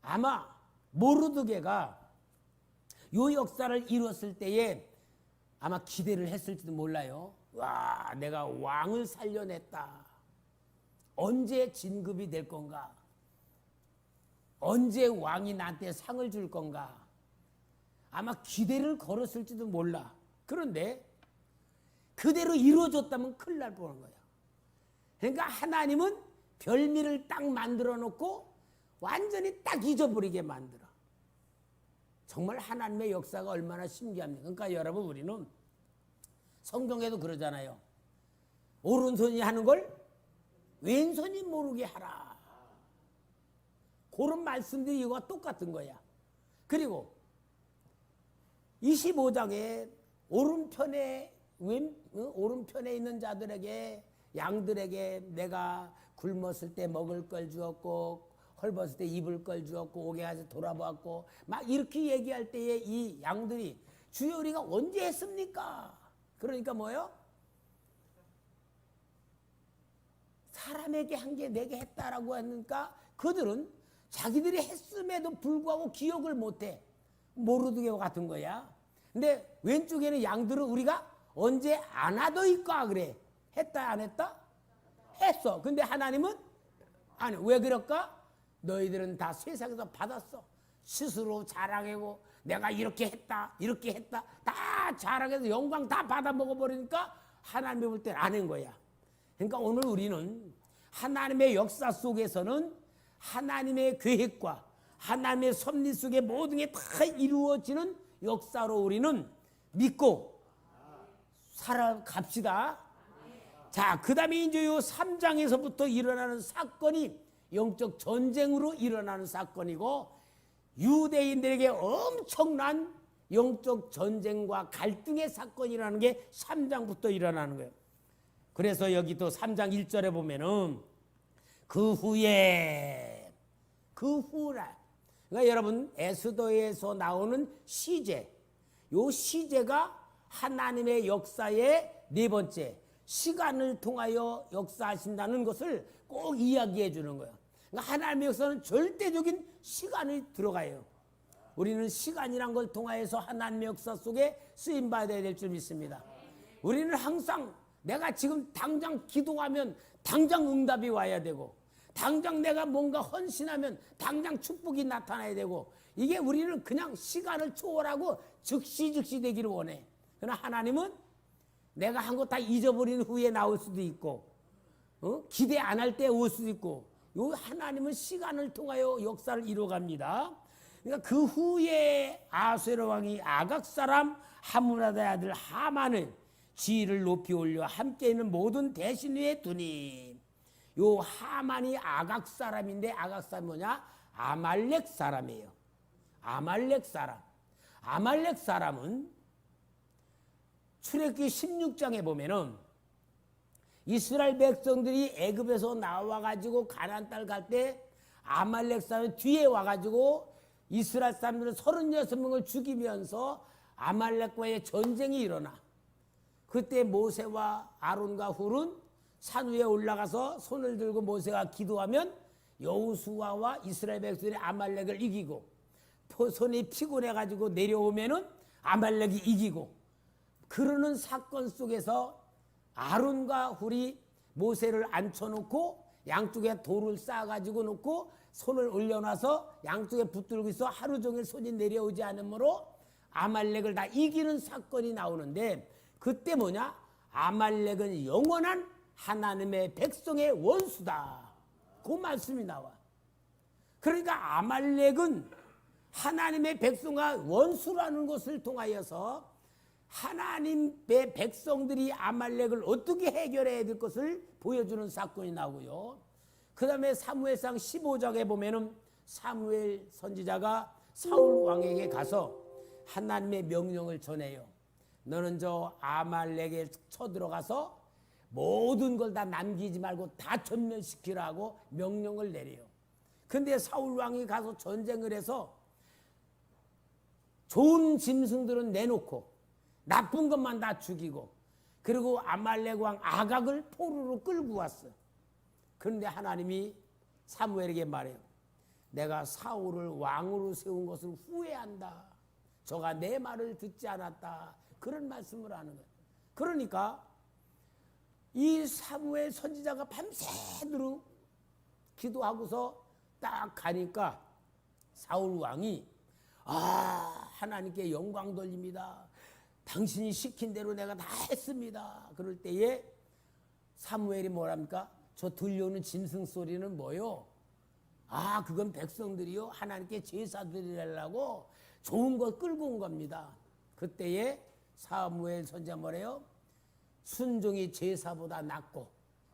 아마 모르드게가 요 역사를 이뤘을 때에 아마 기대를 했을지도 몰라요. 와, 내가 왕을 살려냈다. 언제 진급이 될 건가? 언제 왕이 나한테 상을 줄 건가? 아마 기대를 걸었을지도 몰라. 그런데 그대로 이루어졌다면 큰일 날 뻔한 거야. 그러니까 하나님은 별미를 딱 만들어 놓고 완전히 딱 잊어버리게 만들어. 정말 하나님의 역사가 얼마나 신기합니까? 그러니까 여러분, 우리는 성경에도 그러잖아요. 오른손이 하는 걸 왼손이 모르게 하라. 그런 말씀들이 이거와 똑같은 거야. 그리고 25장에 오른편에 있는 자들에게, 양들에게 내가 굶었을 때 먹을 걸 주었고 헐벗을 때 입을 걸 주었고 오게 가서 돌아보았고 막 이렇게 얘기할 때에 이 양들이 주여 우리가 언제 했습니까? 그러니까 뭐요? 사람에게 한 게 내게 했다라고 하니까 그들은 자기들이 했음에도 불구하고 기억을 못해. 모르드게와 같은 거야. 근데 왼쪽에는 양들은 우리가 언제 안 하더이까 그래. 했다 안 했다? 했어. 근데 하나님은 아니, 왜 그럴까? 너희들은 다 세상에서 받았어. 스스로 자랑하고 내가 이렇게 했다 이렇게 했다 다 자랑해서 영광 다 받아 먹어버리니까 하나님이 볼 때는 안 한 거야. 그러니까 오늘 우리는 하나님의 역사 속에서는 하나님의 계획과 하나님의 섭리 속에 모든 게 다 이루어지는 역사로 우리는 믿고 살아갑시다. 자, 그 다음에 이제 요 3장에서부터 일어나는 사건이 영적 전쟁으로 일어나는 사건이고 유대인들에게 엄청난 영적 전쟁과 갈등의 사건이라는 게 3장부터 일어나는 거예요. 그래서 여기 또 3장 1절에 보면은 그 후라. 그러니까 여러분, 에스더에서 나오는 시제, 요 시제가 하나님의 역사의 네 번째, 시간을 통하여 역사하신다는 것을 꼭 이야기해 주는 거예요. 그러니까 하나님의 역사는 절대적인 시간이 들어가요. 우리는 시간이란 걸 통하여서 하나님의 역사 속에 쓰임 받아야 될 줄 믿습니다. 우리는 항상 내가 지금 당장 기도하면 당장 응답이 와야 되고, 당장 내가 뭔가 헌신하면 당장 축복이 나타나야 되고, 이게 우리는 그냥 시간을 초월하고 즉시 되기를 원해. 그러나 하나님은 내가 한 거 다 잊어버린 후에 나올 수도 있고, 기대 안 할 때 올 수도 있고, 요 하나님은 시간을 통하여 역사를 이루어갑니다. 그러니까 그 후에 아수에로 왕이 아각 사람 하므다의 아들 하만을 지위를 높이 올려 함께 있는 모든 대신 위에 두니, 요 하만이 아각 사람인데, 아각 사람이 뭐냐? 아말렉 사람이에요. 아말렉 사람. 아말렉 사람은 출애굽기 16장에 보면은 이스라엘 백성들이 애굽에서 나와가지고 가나안 땅 갈 때 아말렉 사람이 뒤에 와가지고 이스라엘 사람들은 36명을 죽이면서 아말렉과의 전쟁이 일어나. 그때 모세와 아론과 훌은 산 위에 올라가서 손을 들고 모세가 기도하면 여호수아와 이스라엘 백성들이 아말렉을 이기고, 손이 피곤해가지고 내려오면은 아말렉이 이기고, 그러는 사건 속에서 아론과 훌이 모세를 앉혀놓고 양쪽에 돌을 쌓아가지고 놓고 손을 올려놔서 양쪽에 붙들고 있어 하루 종일 손이 내려오지 않으므로 아말렉을 다 이기는 사건이 나오는데, 그때 뭐냐? 아말렉은 영원한 하나님의 백성의 원수다. 그 말씀이 나와. 그러니까 아말렉은 하나님의 백성과 원수라는 것을 통하여서 하나님의 백성들이 아말렉을 어떻게 해결해야 될 것을 보여주는 사건이 나오고요. 그 다음에 사무엘상 15장에 보면은 사무엘 선지자가 사울 왕에게 가서 하나님의 명령을 전해요. 너는 저 아말렉에 쳐들어가서 모든 걸 다 남기지 말고 다 전멸시키라고 명령을 내려요. 근데 사울 왕이 가서 전쟁을 해서 좋은 짐승들은 내놓고 나쁜 것만 다 죽이고, 그리고 아말렉 왕 아각을 포로로 끌고 왔어. 그런데 하나님이 사무엘에게 말해요. 내가 사울을 왕으로 세운 것을 후회한다. 저가 내 말을 듣지 않았다. 그런 말씀을 하는 거예요. 그러니까 이 사무엘 선지자가 밤새도록 기도하고서 딱 가니까 사울 왕이 하나님께 영광 돌립니다. 당신이 시킨 대로 내가 다 했습니다. 그럴 때에 사무엘이 뭐랍니까? 저 들려오는 짐승 소리는 뭐요? 그건 백성들이요 하나님께 제사 드리려고 좋은 거 끌고 온 겁니다. 그때에 사무엘 선지자 뭐래요? 순종이 제사보다 낫고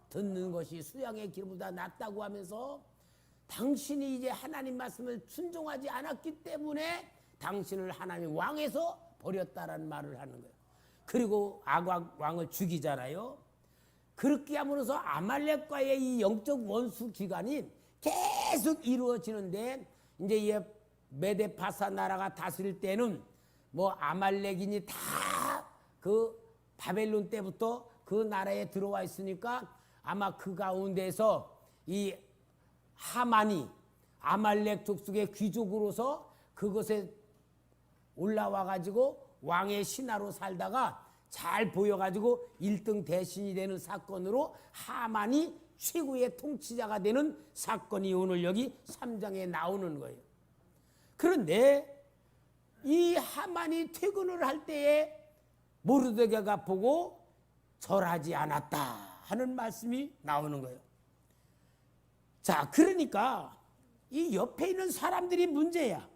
듣는 것이 수양의 기름보다 낫다고 하면서, 당신이 이제 하나님 말씀을 순종하지 않았기 때문에 당신을 하나님 왕에서 버렸다라는 말을 하는 거예요. 그리고 아각 왕을 죽이잖아요. 그렇게 함으로써 아말렉과의 이 영적 원수 기간이 계속 이루어지는데, 이제 이 메데파사 나라가 다스릴 때는 뭐 아말렉인이 다 그 바벨론 때부터 그 나라에 들어와 있으니까 아마 그 가운데서 이 하만이 아말렉 족속의 귀족으로서 그것에 올라와 가지고 왕의 신하로 살다가 잘 보여가지고 1등 대신이 되는 사건으로 하만이 최고의 통치자가 되는 사건이 오늘 여기 3장에 나오는 거예요. 그런데 이 하만이 퇴근을 할 때에 모르드게가 보고 절하지 않았다 하는 말씀이 나오는 거예요. 자, 그러니까 이 옆에 있는 사람들이 문제야.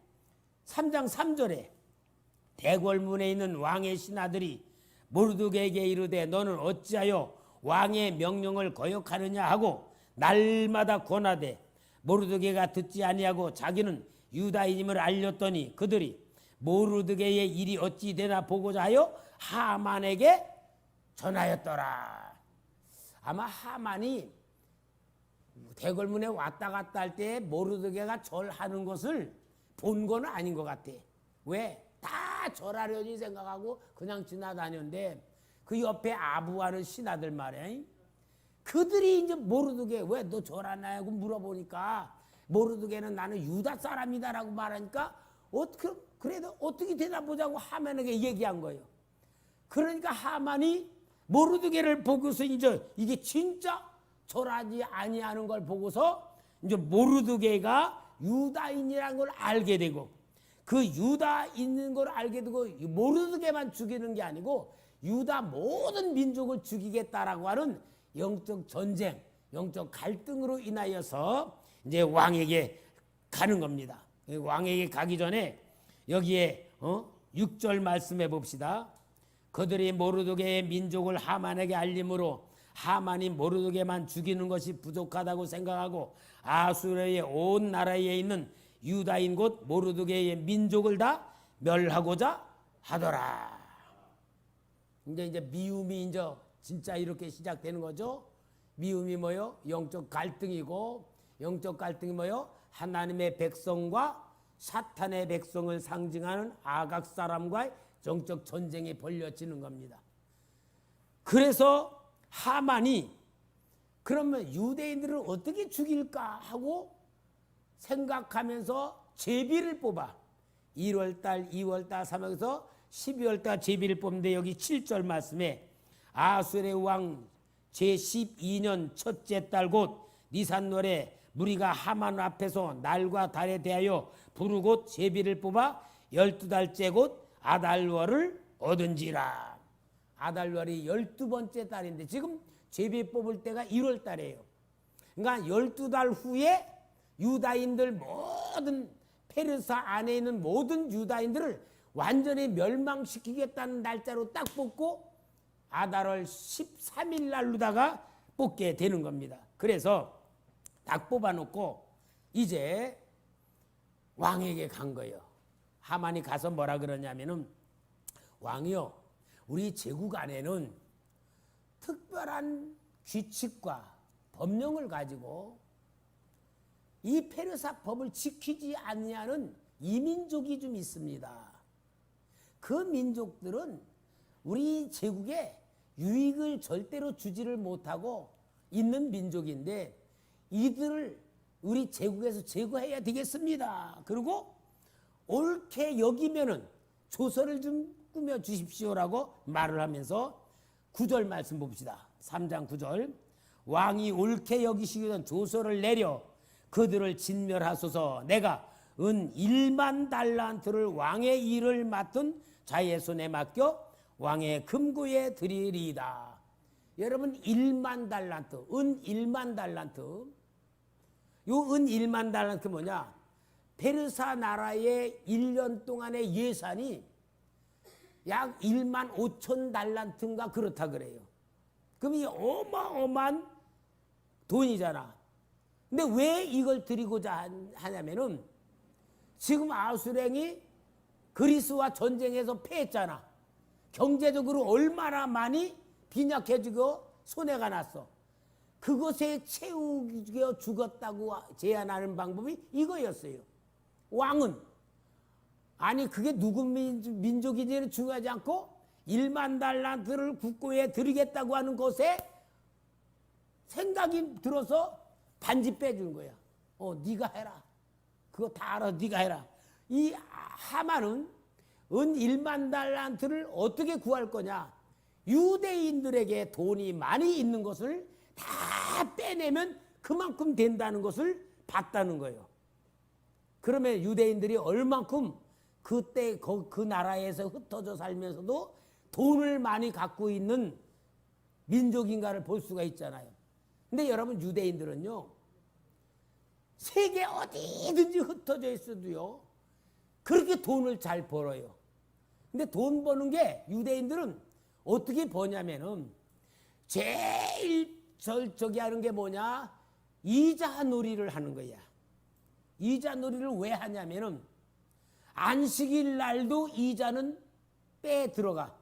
3장 3절에 대궐문에 있는 왕의 신하들이 모르드게에게 이르되 너는 어찌하여 왕의 명령을 거역하느냐 하고 날마다 권하되 모르드게가 듣지 아니하고 자기는 유다인임을 알렸더니 그들이 모르드게의 일이 어찌 되나 보고자 하여 하만에게 전하였더라. 아마 하만이 대궐문에 왔다 갔다 할 때 모르드게가 절하는 것을 본 건 아닌 것 같아. 왜? 다 절하려니 생각하고 그냥 지나다녔는데 그 옆에 아부하는 신하들 말이야. 그들이 이제 모르드게 왜 너 절하냐고 물어보니까 모르드게는 나는 유다 사람이다라고 말하니까 그래도 어떻게 되나 보자고 하만에게 얘기한 거예요. 그러니까 하만이 모르드게를 보고서 이제 이게 진짜 절하지 아니하는 걸 보고서 이제 모르드게가 유다인이라는 걸 알게 되고, 그 유다인인 걸 알게 되고 모르드게만 죽이는 게 아니고 유다 모든 민족을 죽이겠다라고 하는 영적 전쟁, 영적 갈등으로 인하여서 이제 왕에게 가는 겁니다. 왕에게 가기 전에 여기에 6절 말씀해 봅시다. 그들이 모르드게의 민족을 하만에게 알림으로 하만이 모르드게만 죽이는 것이 부족하다고 생각하고 아수르의 온 나라에 있는 유다인 곧 모르드게의 민족을 다 멸하고자 하더라. 이제 미움이 이제 진짜 이렇게 시작되는 거죠. 미움이 뭐요? 영적 갈등이고, 영적 갈등이 뭐요? 하나님의 백성과 사탄의 백성을 상징하는 아각 사람과의 영적 전쟁이 벌려지는 겁니다. 그래서 하만이 그러면 유대인들을 어떻게 죽일까 하고 생각하면서 제비를 뽑아. 1월달, 2월달, 3월에서 12월달 제비를 뽑는데 여기 7절 말씀에 아수르의 왕 제12년 첫째 달 곧 니산월에 무리가 하만 앞에서 날과 달에 대하여 부르고 제비를 뽑아 12달째 곧 아달월을 얻은지라. 아달월이 12번째 달인데 지금 제비 뽑을 때가 1월 달이에요. 그러니까 12달 후에 유다인들 모든 페르사 안에 있는 모든 유다인들을 완전히 멸망시키겠다는 날짜로 딱 뽑고 아달월 13일 날로다가 뽑게 되는 겁니다. 그래서 딱 뽑아놓고 이제 왕에게 간 거예요. 하만이 가서 뭐라 그러냐면은 왕이요, 우리 제국 안에는 특별한 규칙과 법령을 가지고 이 페르사 법을 지키지 아니하는 이민족이 좀 있습니다. 그 민족들은 우리 제국에 유익을 절대로 주지를 못하고 있는 민족인데 이들을 우리 제국에서 제거해야 되겠습니다. 그리고 옳게 여기면은 조서를 좀 꾸며 주십시오라고 말을 하면서 9절 말씀 봅시다. 3장 9절. 왕이 옳게 여기시기는 조서를 내려 그들을 진멸하소서. 내가 은 1만 달란트를 왕의 일을 맡은 자의 손에 맡겨 왕의 금고에 드리리이다. 여러분 1만 달란트, 은 1만 달란트. 요 은 1만 달란트 뭐냐? 페르사 나라의 1년 동안의 예산이 약 1만 5천 달란트인가 그렇다 그래요. 그럼 이 어마어마한 돈이잖아. 근데 왜 이걸 드리고자 하냐면은 지금 아수랭이 그리스와 전쟁에서 패했잖아. 경제적으로 얼마나 많이 빈약해지고 손해가 났어. 그것에 채우겨 죽었다고 제안하는 방법이 이거였어요. 왕은 아니 그게 누구 민족인지는 중요하지 않고 1만 달란트를 국고에 드리겠다고 하는 것에 생각이 들어서 반지 빼준 거야. 네가 해라. 그거 다 알아. 네가 해라. 이 하만은 은 1만 달란트를 어떻게 구할 거냐? 유대인들에게 돈이 많이 있는 것을 다 빼내면 그만큼 된다는 것을 봤다는 거예요. 그러면 유대인들이 얼만큼 그때 그 나라에서 흩어져 살면서도 돈을 많이 갖고 있는 민족인가를 볼 수가 있잖아요. 근데 여러분 유대인들은요, 세계 어디든지 흩어져 있어도요 그렇게 돈을 잘 벌어요. 근데 돈 버는 게 유대인들은 어떻게 버냐면은 제일 저기 하는 게 뭐냐? 이자 놀이를 하는 거야. 이자 놀이를 왜 하냐면은 안식일 날도 이자는 빼 들어가.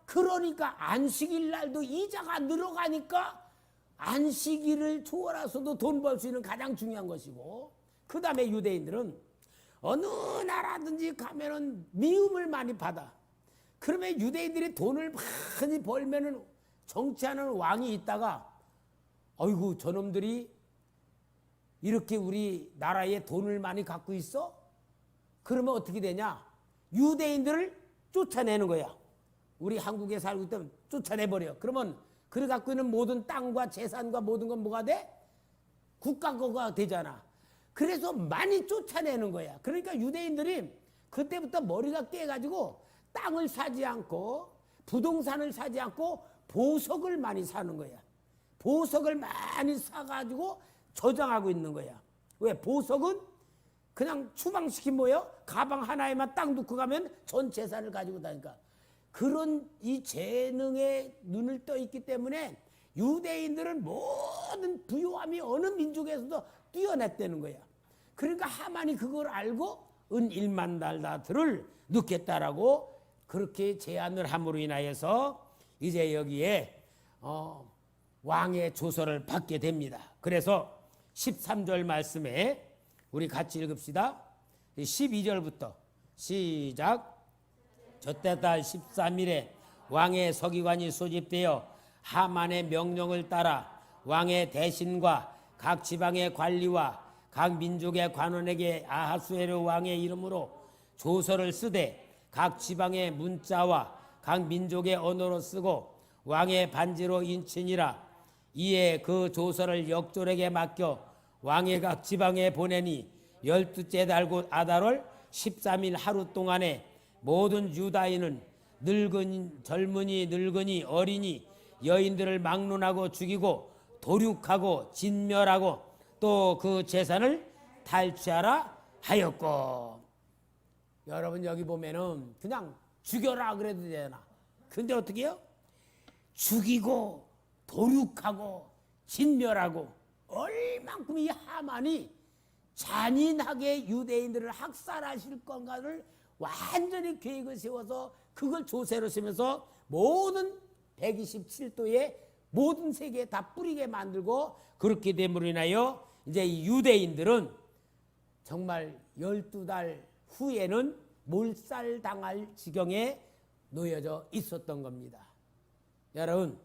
그러니까 안식일 날도 이자가 늘어가니까 안식일을 초월해서도 돈 벌 수 있는 가장 중요한 것이고, 그 다음에 유대인들은 어느 나라든지 가면은 미움을 많이 받아. 그러면 유대인들이 돈을 많이 벌면은 정치하는 왕이 있다가 어이구 저놈들이 이렇게 우리 나라에 돈을 많이 갖고 있어? 그러면 어떻게 되냐? 유대인들을 쫓아내는 거야. 우리 한국에 살고 있다면 쫓아내버려. 그러면 그래 갖고 있는 모든 땅과 재산과 모든 건 뭐가 돼? 국가 거가 되잖아. 그래서 많이 쫓아내는 거야. 그러니까 유대인들이 그때부터 머리가 깨가지고 땅을 사지 않고 부동산을 사지 않고 보석을 많이 사는 거야. 보석을 많이 사가지고 저장하고 있는 거야. 왜? 보석은 그냥 추방시킨 뭐예요? 가방 하나에만 딱 놓고 가면 전 재산을 가지고 다니까. 그런 이 재능에 눈을 떠 있기 때문에 유대인들은 모든 부유함이 어느 민족에서도 뛰어났다는 거야. 그러니까 하만이 그걸 알고 은 1만 달러들을 넣겠다라고 그렇게 제안을 함으로 인하여서 이제 여기에 왕의 조서를 받게 됩니다. 그래서 13절 말씀에 우리 같이 읽읍시다. 12절부터 시작. 저때 달 13일에 왕의 서기관이 소집되어 하만의 명령을 따라 왕의 대신과 각 지방의 관리와 각 민족의 관원에게 아하수에르 왕의 이름으로 조서를 쓰되 각 지방의 문자와 각 민족의 언어로 쓰고 왕의 반지로 인치니라. 이에 그 조서를 역졸에게 맡겨 왕의 각 지방에 보내니 12째 달 곧 아달월 13일 하루 동안에 모든 유다인은 젊은이 늙은이 어린이 여인들을 막론하고 죽이고 도륙하고 진멸하고 또 그 재산을 탈취하라 하였고. 여러분 여기 보면은 그냥 죽여라 그래도 되나? 근데 어떻게 해요? 죽이고 도륙하고 진멸하고 얼만큼 이 하만이 잔인하게 유대인들을 학살하실 건가를 완전히 계획을 세워서 그걸 조세로 쓰면서 모든 127도의 모든 세계에 다 뿌리게 만들고 그렇게 됨으로 인하여 이제 이 유대인들은 정말 12달 후에는 몰살당할 지경에 놓여져 있었던 겁니다. 여러분,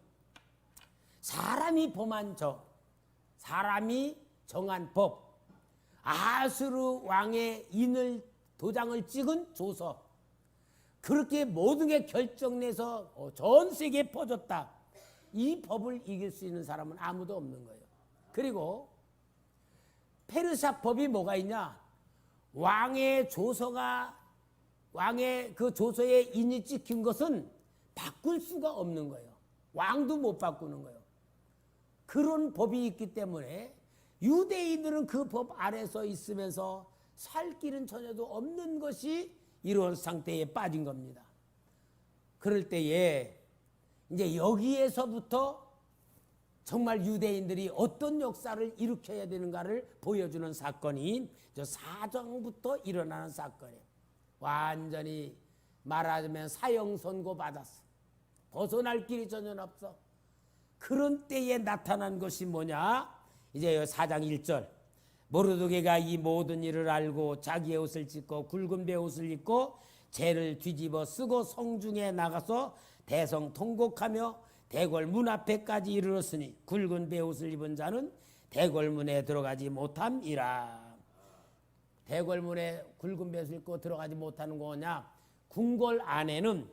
사람이 정한 법, 아수르 왕의 도장을 찍은 조서, 그렇게 모든 게 결정내서 전 세계에 퍼졌다. 이 법을 이길 수 있는 사람은 아무도 없는 거예요. 그리고 페르시아 법이 뭐가 있냐? 왕의 그 조서에 인이 찍힌 것은 바꿀 수가 없는 거예요. 왕도 못 바꾸는 거예요. 그런 법이 있기 때문에 유대인들은 그 법 아래서 있으면서 살 길은 전혀도 없는 것이 이런 상태에 빠진 겁니다. 그럴 때에 이제 여기에서부터 정말 유대인들이 어떤 역사를 일으켜야 되는가를 보여주는 사건이 저 사정부터 일어나는 사건이에요. 완전히 말하자면 사형 선고 받았어. 벗어날 길이 전혀 없어. 그런 때에 나타난 것이 뭐냐? 이제 4장 1절. 모르드게가 이 모든 일을 알고 자기의 옷을 찢고 굵은 베옷을 입고 재를 뒤집어 쓰고 성중에 나가서 대성 통곡하며 대궐 문 앞에까지 이르렀으니 굵은 베옷을 입은 자는 대궐문에 들어가지 못함이라. 대궐문에 굵은 베옷을 입고 들어가지 못하는 거냐? 궁궐 안에는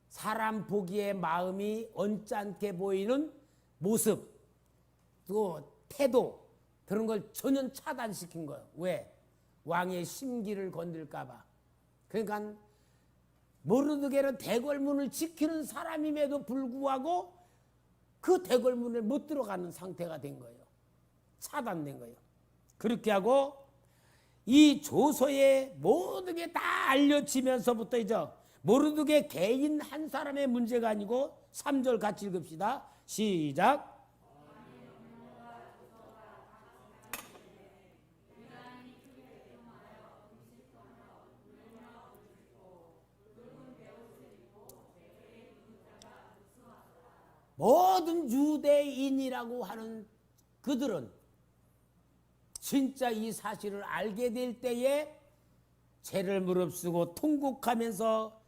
사람 보기에 마음이 언짢게 보이는 모습, 또 태도, 그런 걸 전혀 차단시킨 거예요. 왜? 왕의 심기를 건들까 봐. 그러니까 모르드게는 대궐문을 지키는 사람임에도 불구하고 그 대궐문을 못 들어가는 상태가 된 거예요. 차단된 거예요. 그렇게 하고 이 조서에 모든 게 다 알려지면서부터 이제 모르드게 개인 한 사람의 문제가 아니고 3절 같이 읽읍시다. 시작. 모든 유대인이라고 하는 그들은 진짜 이 사실을 알게 될 때에 죄를 무릅쓰고 통곡하면서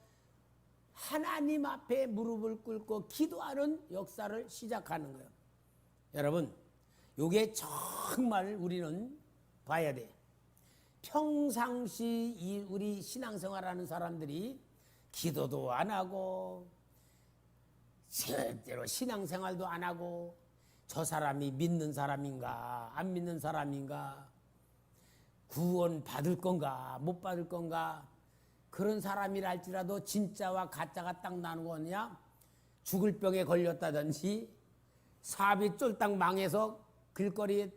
하나님 앞에 무릎을 꿇고 기도하는 역사를 시작하는 거예요. 여러분, 이게 정말 우리는 봐야 돼. 평상시 우리 신앙생활하는 사람들이 기도도 안 하고 실제로 신앙생활도 안 하고 저 사람이 믿는 사람인가 안 믿는 사람인가 구원 받을 건가 못 받을 건가 그런 사람이랄지라도 진짜와 가짜가 딱 나누거냐 죽을 병에 걸렸다든지 사업이 쫄딱 망해서 길거리에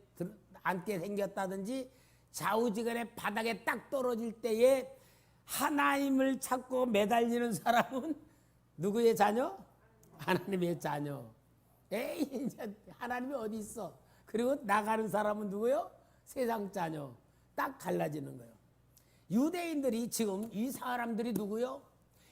앉게 생겼다든지 좌우지간에 바닥에 딱 떨어질 때에 하나님을 찾고 매달리는 사람은 누구의 자녀? 하나님의 자녀. 에이 이제 하나님이 어디 있어? 그리고 나가는 사람은 누구요? 세상 자녀. 딱 갈라지는 거예요. 유대인들이 지금 이 사람들이 누구요?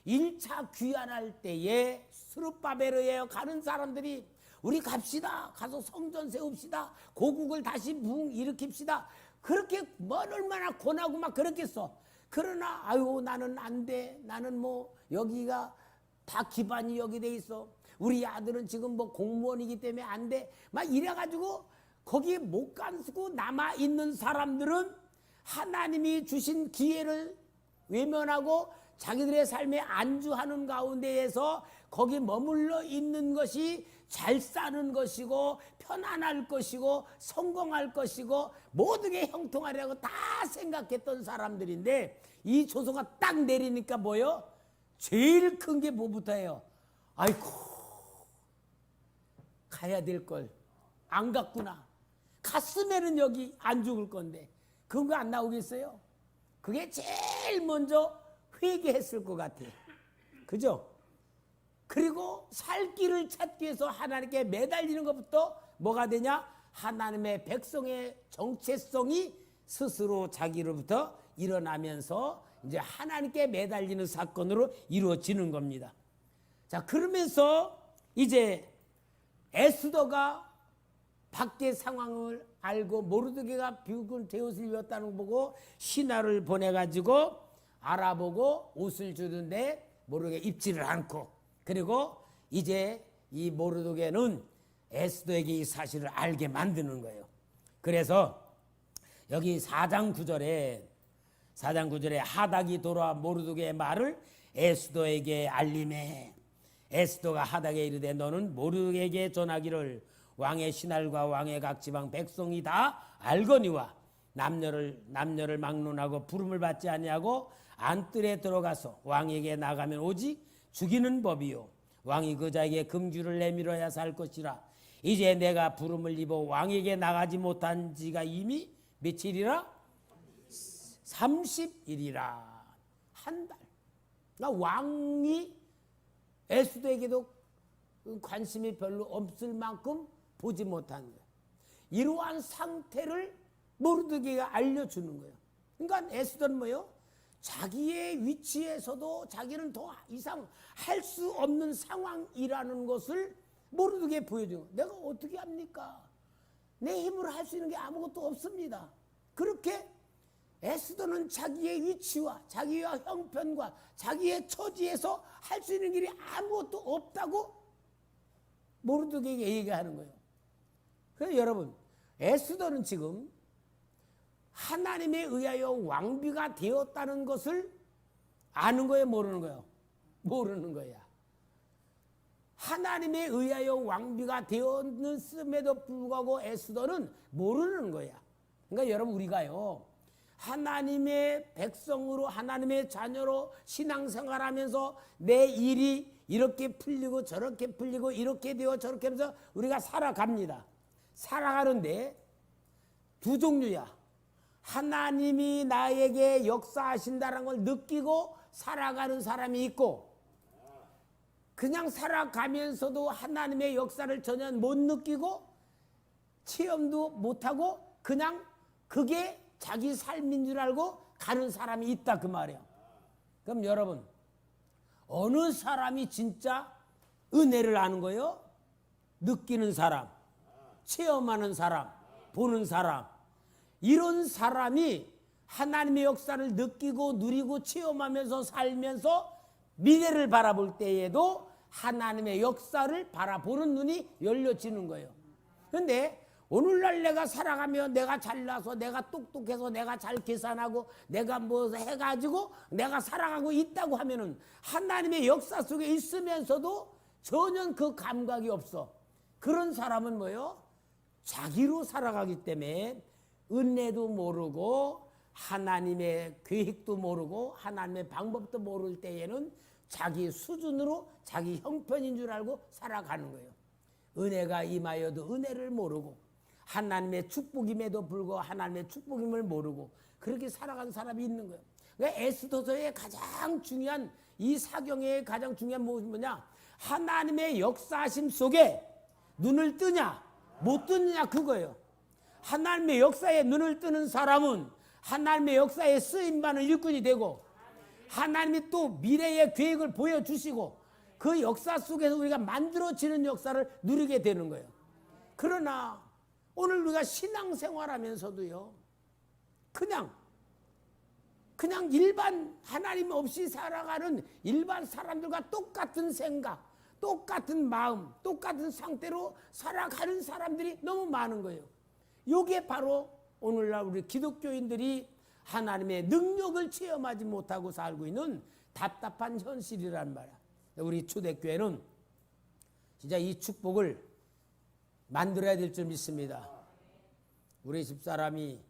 1차 귀환할 때에 스룹바벨에 가는 사람들이 우리 갑시다. 가서 성전 세웁시다. 고국을 다시 일으킵시다. 그렇게 얼마나 권하고 막 그랬겠어. 그러나 아유 나는 안 돼. 나는 뭐 여기가 다 기반이 여기 돼 있어. 우리 아들은 지금 뭐 공무원이기 때문에 안 돼. 막 이래가지고 거기에 못 가고 남아 있는 사람들은 하나님이 주신 기회를 외면하고 자기들의 삶에 안주하는 가운데에서 거기 머물러 있는 것이 잘 사는 것이고 편안할 것이고 성공할 것이고 모든 게 형통하려고 다 생각했던 사람들인데 이 조서가 딱 내리니까 뭐요? 제일 큰 게 뭐부터예요? 아이고 가야 될 걸 안 갔구나. 갔으면은 여기 안 죽을 건데 그런 거 안 나오겠어요? 그게 제일 먼저 회개했을 것 같아요. 그죠? 그리고 살 길을 찾기 위해서 하나님께 매달리는 것부터 뭐가 되냐? 하나님의 백성의 정체성이 스스로 자기로부터 일어나면서 이제 하나님께 매달리는 사건으로 이루어지는 겁니다. 자, 그러면서 이제 에스더가 밖의 상황을 알고 모르드게가 붉은 대옷을 입었다는 거 보고 신하를 보내가지고 알아보고 옷을 주는데 모르게 입지를 않고 그리고 이제 이 모르드게는 에스더에게 이 사실을 알게 만드는 거예요. 그래서 여기 4장 9절에 하닥이 돌아와 모르드게의 말을 에스더에게 알림해. 에스더가 하닥에 이르되 너는 모르드게에게 전하기를 왕의 신할과 왕의 각 지방 백성이 다 알거니와 남녀를 막론하고 부름을 받지 아니하고 안뜰에 들어가서 왕에게 나가면 오직 죽이는 법이요 왕이 그 자에게 금규를 내밀어야 살 것이라. 이제 내가 부름을 입어 왕에게 나가지 못한 지가 이미 며칠이라? 30일이라. 한 달. 그러니까 왕이 에스더에게도 관심이 별로 없을 만큼 보지 못한 거예요. 이러한 상태를 모르드게가 알려주는 거예요. 그러니까 에스더는 뭐예요? 자기의 위치에서도 자기는 더 이상 할 수 없는 상황이라는 것을 모르드게에 보여줘요. 내가 어떻게 합니까? 내 힘으로 할 수 있는 게 아무것도 없습니다. 그렇게 에스더는 자기의 위치와 자기의 형편과 자기의 처지에서 할 수 있는 길이 아무것도 없다고 모르드게에게 얘기하는 거예요. 그래서 여러분 에스더는 지금 하나님에 의하여 왕비가 되었다는 것을 아는 거예요? 모르는 거예요? 모르는 거야. 하나님에 의하여 왕비가 되었음에도 불구하고 에스더는 모르는 거야. 그러니까 여러분 우리가요 하나님의 백성으로 하나님의 자녀로 신앙생활하면서 내 일이 이렇게 풀리고 저렇게 풀리고 이렇게 되어 저렇게 하면서 우리가 살아갑니다. 살아가는데 두 종류야. 하나님이 나에게 역사하신다는 걸 느끼고 살아가는 사람이 있고 그냥 살아가면서도 하나님의 역사를 전혀 못 느끼고 체험도 못하고 그냥 그게 자기 삶인 줄 알고 가는 사람이 있다 그 말이에요. 그럼 여러분 어느 사람이 진짜 은혜를 아는 거예요? 느끼는 사람, 체험하는 사람, 보는 사람. 이런 사람이 하나님의 역사를 느끼고 누리고 체험하면서 살면서 미래를 바라볼 때에도 하나님의 역사를 바라보는 눈이 열려지는 거예요. 그런데 오늘날 내가 살아가며 내가 잘나서 내가 똑똑해서 내가 잘 계산하고 내가 뭐 해가지고 내가 살아가고 있다고 하면은 하나님의 역사 속에 있으면서도 전혀 그 감각이 없어. 그런 사람은 뭐요? 자기로 살아가기 때문에 은혜도 모르고 하나님의 계획도 모르고 하나님의 방법도 모를 때에는 자기 수준으로 자기 형편인 줄 알고 살아가는 거예요. 은혜가 임하여도 은혜를 모르고 하나님의 축복임에도 불구하고 하나님의 축복임을 모르고 그렇게 살아가는 사람이 있는 거예요. 그러니까 에스더서의 가장 중요한 이 사경의 가장 중요한 무엇이 뭐냐? 하나님의 역사하심 속에 눈을 뜨냐 못 뜨느냐 그거예요. 하나님의 역사에 눈을 뜨는 사람은 하나님의 역사에 쓰임받는 일꾼이 되고 하나님이 또 미래의 계획을 보여주시고 그 역사 속에서 우리가 만들어지는 역사를 누리게 되는 거예요. 그러나 오늘 우리가 신앙생활하면서도요 그냥 일반 하나님 없이 살아가는 일반 사람들과 똑같은 생각, 똑같은 마음, 똑같은 상태로 살아가는 사람들이 너무 많은 거예요. 이게 바로 오늘날 우리 기독교인들이 하나님의 능력을 체험하지 못하고 살고 있는 답답한 현실이란 말이야. 우리 초대교회는 진짜 이 축복을 만들어야 될 줄 믿습니다. 우리 집사람이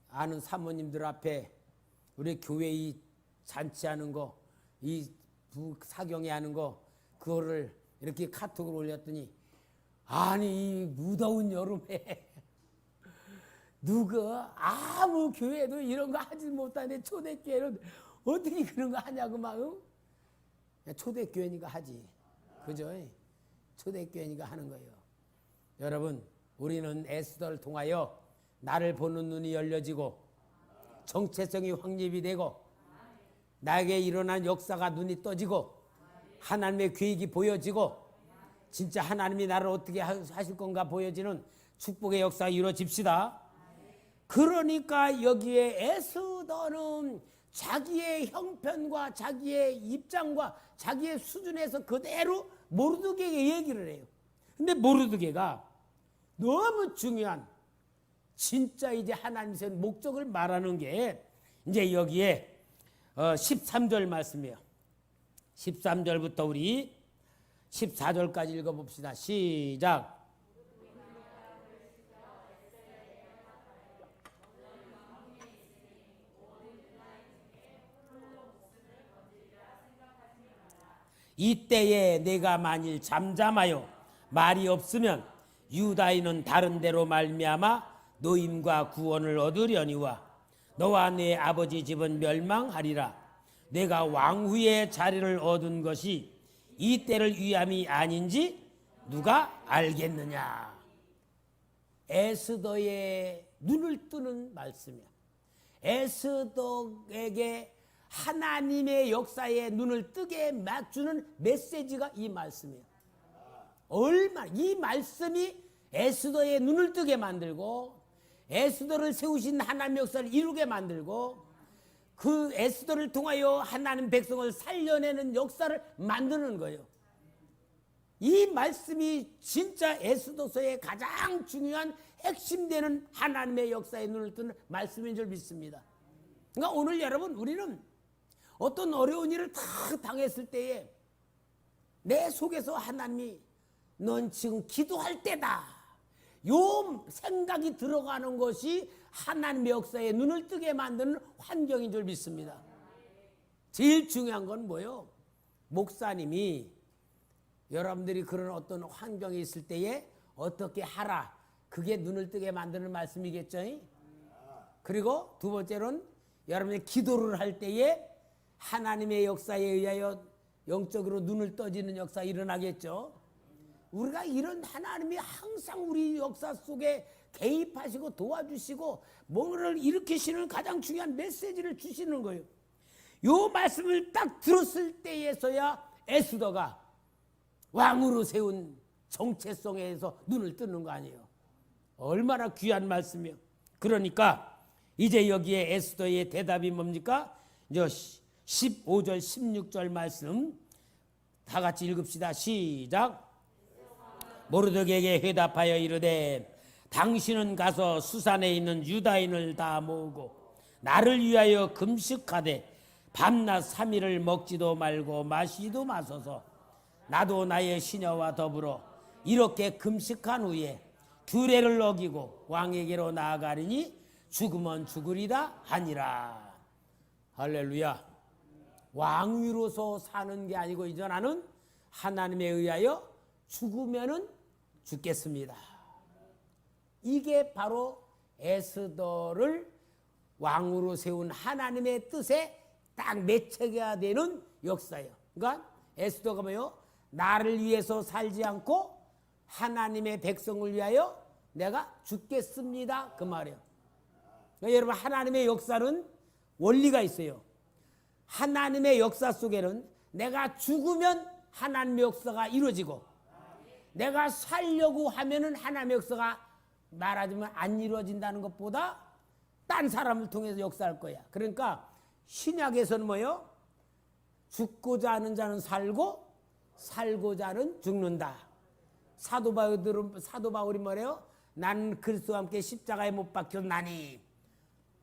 아는 사모님들 앞에 우리 교회 이 잔치하는 거, 이 사경회 하는 거, 그거를 이렇게 카톡으로 올렸더니 아니 이 무더운 여름에 누가 아무 교회도 이런 거 하지 못하는데 초대교회는 어떻게 그런 거 하냐고 막 초대교회니까 하지. 그죠? 초대교회니까 하는 거예요. 여러분 우리는 에스더를 통하여 나를 보는 눈이 열려지고 정체성이 확립이 되고 나에게 일어난 역사가 눈이 떠지고 하나님의 계획이 보여지고 진짜 하나님이 나를 어떻게 하실 건가 보여지는 축복의 역사가 이루어집시다. 그러니까 여기에 에스더는 자기의 형편과 자기의 입장과 자기의 수준에서 그대로 모르드게에게 얘기를 해요. 근데 모르드게가 너무 중요한 진짜 이제 하나님의 목적을 말하는 게 이제 여기에 13절 말씀이에요. 13절부터 우리 14절까지 읽어봅시다. 시작. 이때에 내가 만일 잠잠하여 말이 없으면 유다인은 다른 데로 말미암아 노임과 구원을 얻으려니와 너와 내 아버지 집은 멸망하리라. 내가 왕후의 자리를 얻은 것이 이 때를 위함이 아닌지 누가 알겠느냐. 에스더의 눈을 뜨는 말씀이야. 에스더에게 하나님의 역사에 눈을 뜨게 맞추는 메시지가 이 말씀이에요. 얼마나 이 말씀이 에스더의 눈을 뜨게 만들고 에스더를 세우신 하나님의 역사를 이루게 만들고 그 에스더를 통하여 하나님 백성을 살려내는 역사를 만드는 거예요. 이 말씀이 진짜 에스더서의 가장 중요한 핵심되는 하나님의 역사에 눈을 뜨는 말씀인 줄 믿습니다. 그러니까 오늘 여러분 우리는 어떤 어려운 일을 다 당했을 때에 내 속에서 하나님이 넌 지금 기도할 때다. 요 생각이 들어가는 것이 하나님의 역사에 눈을 뜨게 만드는 환경인 줄 믿습니다. 제일 중요한 건 뭐예요? 목사님이 여러분들이 그런 어떤 환경에 있을 때에 어떻게 하라. 그게 눈을 뜨게 만드는 말씀이겠죠. 그리고 두 번째로는 여러분이 기도를 할 때에 하나님의 역사에 의하여 영적으로 눈을 떠지는 역사 일어나겠죠. 우리가 이런 하나님이 항상 우리 역사 속에 개입하시고 도와주시고 뭔가를 일으키시는 가장 중요한 메시지를 주시는 거예요. 요 말씀을 딱 들었을 때에서야 에스더가 왕으로 세운 정체성에서 눈을 뜨는 거 아니에요. 얼마나 귀한 말씀이에요. 그러니까 이제 여기에 에스더의 대답이 뭡니까? 이제 15절 16절 말씀 다 같이 읽읍시다. 시작. 모르드게에게 회답하여 이르되 당신은 가서 수산에 있는 유다인을 다 모으고 나를 위하여 금식하되 밤낮 3일을 먹지도 말고 마시지도 마소서. 나도 나의 시녀와 더불어 이렇게 금식한 후에 규례를 어기고 왕에게로 나아가리니 죽으면 죽으리다 하니라. 할렐루야. 왕위로서 사는 게 아니고 이제 나는 하나님에 의하여 죽으면은 죽겠습니다. 이게 바로 에스더를 왕으로 세운 하나님의 뜻에 딱 매체가 되는 역사예요. 그러니까 에스더가 뭐예요? 나를 위해서 살지 않고 하나님의 백성을 위하여 내가 죽겠습니다. 그 말이에요. 그러니까 여러분, 하나님의 역사는 원리가 있어요. 하나님의 역사 속에는 내가 죽으면 하나님의 역사가 이루어지고 내가 살려고 하면은 하나님의 역사가 말하자면 안 이루어진다는 것보다 딴 사람을 통해서 역사할 거야. 그러니까 신약에서는 뭐예요? 죽고자 하는 자는 살고 살고자 하는 죽는다. 사도 바울이 뭐래요? 나는 그리스도와 함께 십자가에 못 박혔나니.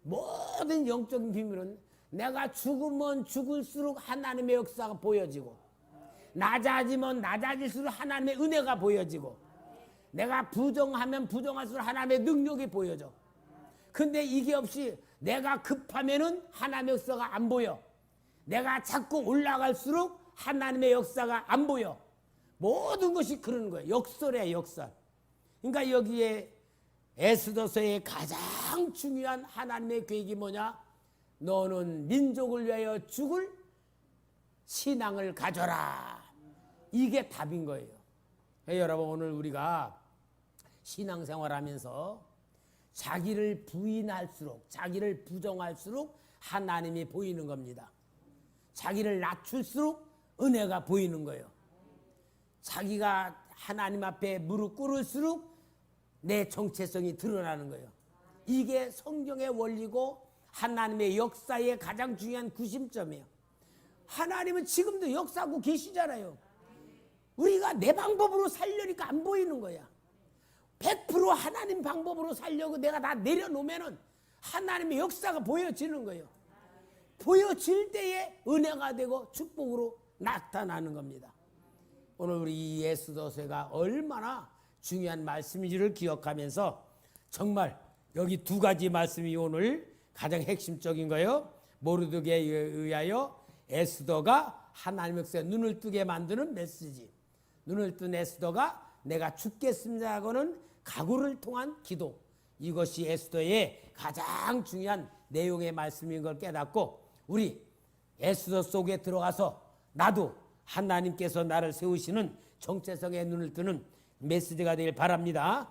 모든 영적인 비밀은 내가 죽으면 죽을수록 하나님의 역사가 보여지고 낮아지면 낮아질수록 하나님의 은혜가 보여지고 내가 부정하면 부정할수록 하나님의 능력이 보여져. 근데 이게 없이 내가 급하면은 하나님의 역사가 안 보여. 내가 자꾸 올라갈수록 하나님의 역사가 안 보여. 모든 것이 그런 거예요. 역설이야, 역설. 그러니까 여기에 에스더서의 가장 중요한 하나님의 계획이 뭐냐? 너는 민족을 위하여 죽을 신앙을 가져라. 이게 답인 거예요. 여러분, 오늘 우리가 신앙생활하면서 자기를 부인할수록, 자기를 부정할수록 하나님이 보이는 겁니다. 자기를 낮출수록 은혜가 보이는 거예요. 자기가 하나님 앞에 무릎 꿇을수록 내 정체성이 드러나는 거예요. 이게 성경의 원리고 하나님의 역사의 가장 중요한 구심점이에요. 하나님은 지금도 역사하고 계시잖아요. 우리가 내 방법으로 살려니까 안 보이는 거야. 100% 하나님 방법으로 살려고 내가 다 내려놓으면은 하나님의 역사가 보여지는 거예요. 보여질 때에 은혜가 되고 축복으로 나타나는 겁니다. 오늘 우리 이 에스더서가 얼마나 중요한 말씀인지를 기억하면서 정말 여기 두 가지 말씀이 오늘 가장 핵심적인 거예요. 모르드게에 의하여 에스더가 하나님의 역사에 눈을 뜨게 만드는 메시지. 눈을 뜬 에스더가 내가 죽겠습니다 하고는 각오를 통한 기도. 이것이 에스더의 가장 중요한 내용의 말씀인 걸 깨닫고 우리 에스더 속에 들어가서 나도 하나님께서 나를 세우시는 정체성에 눈을 뜨는 메시지가 되길 바랍니다.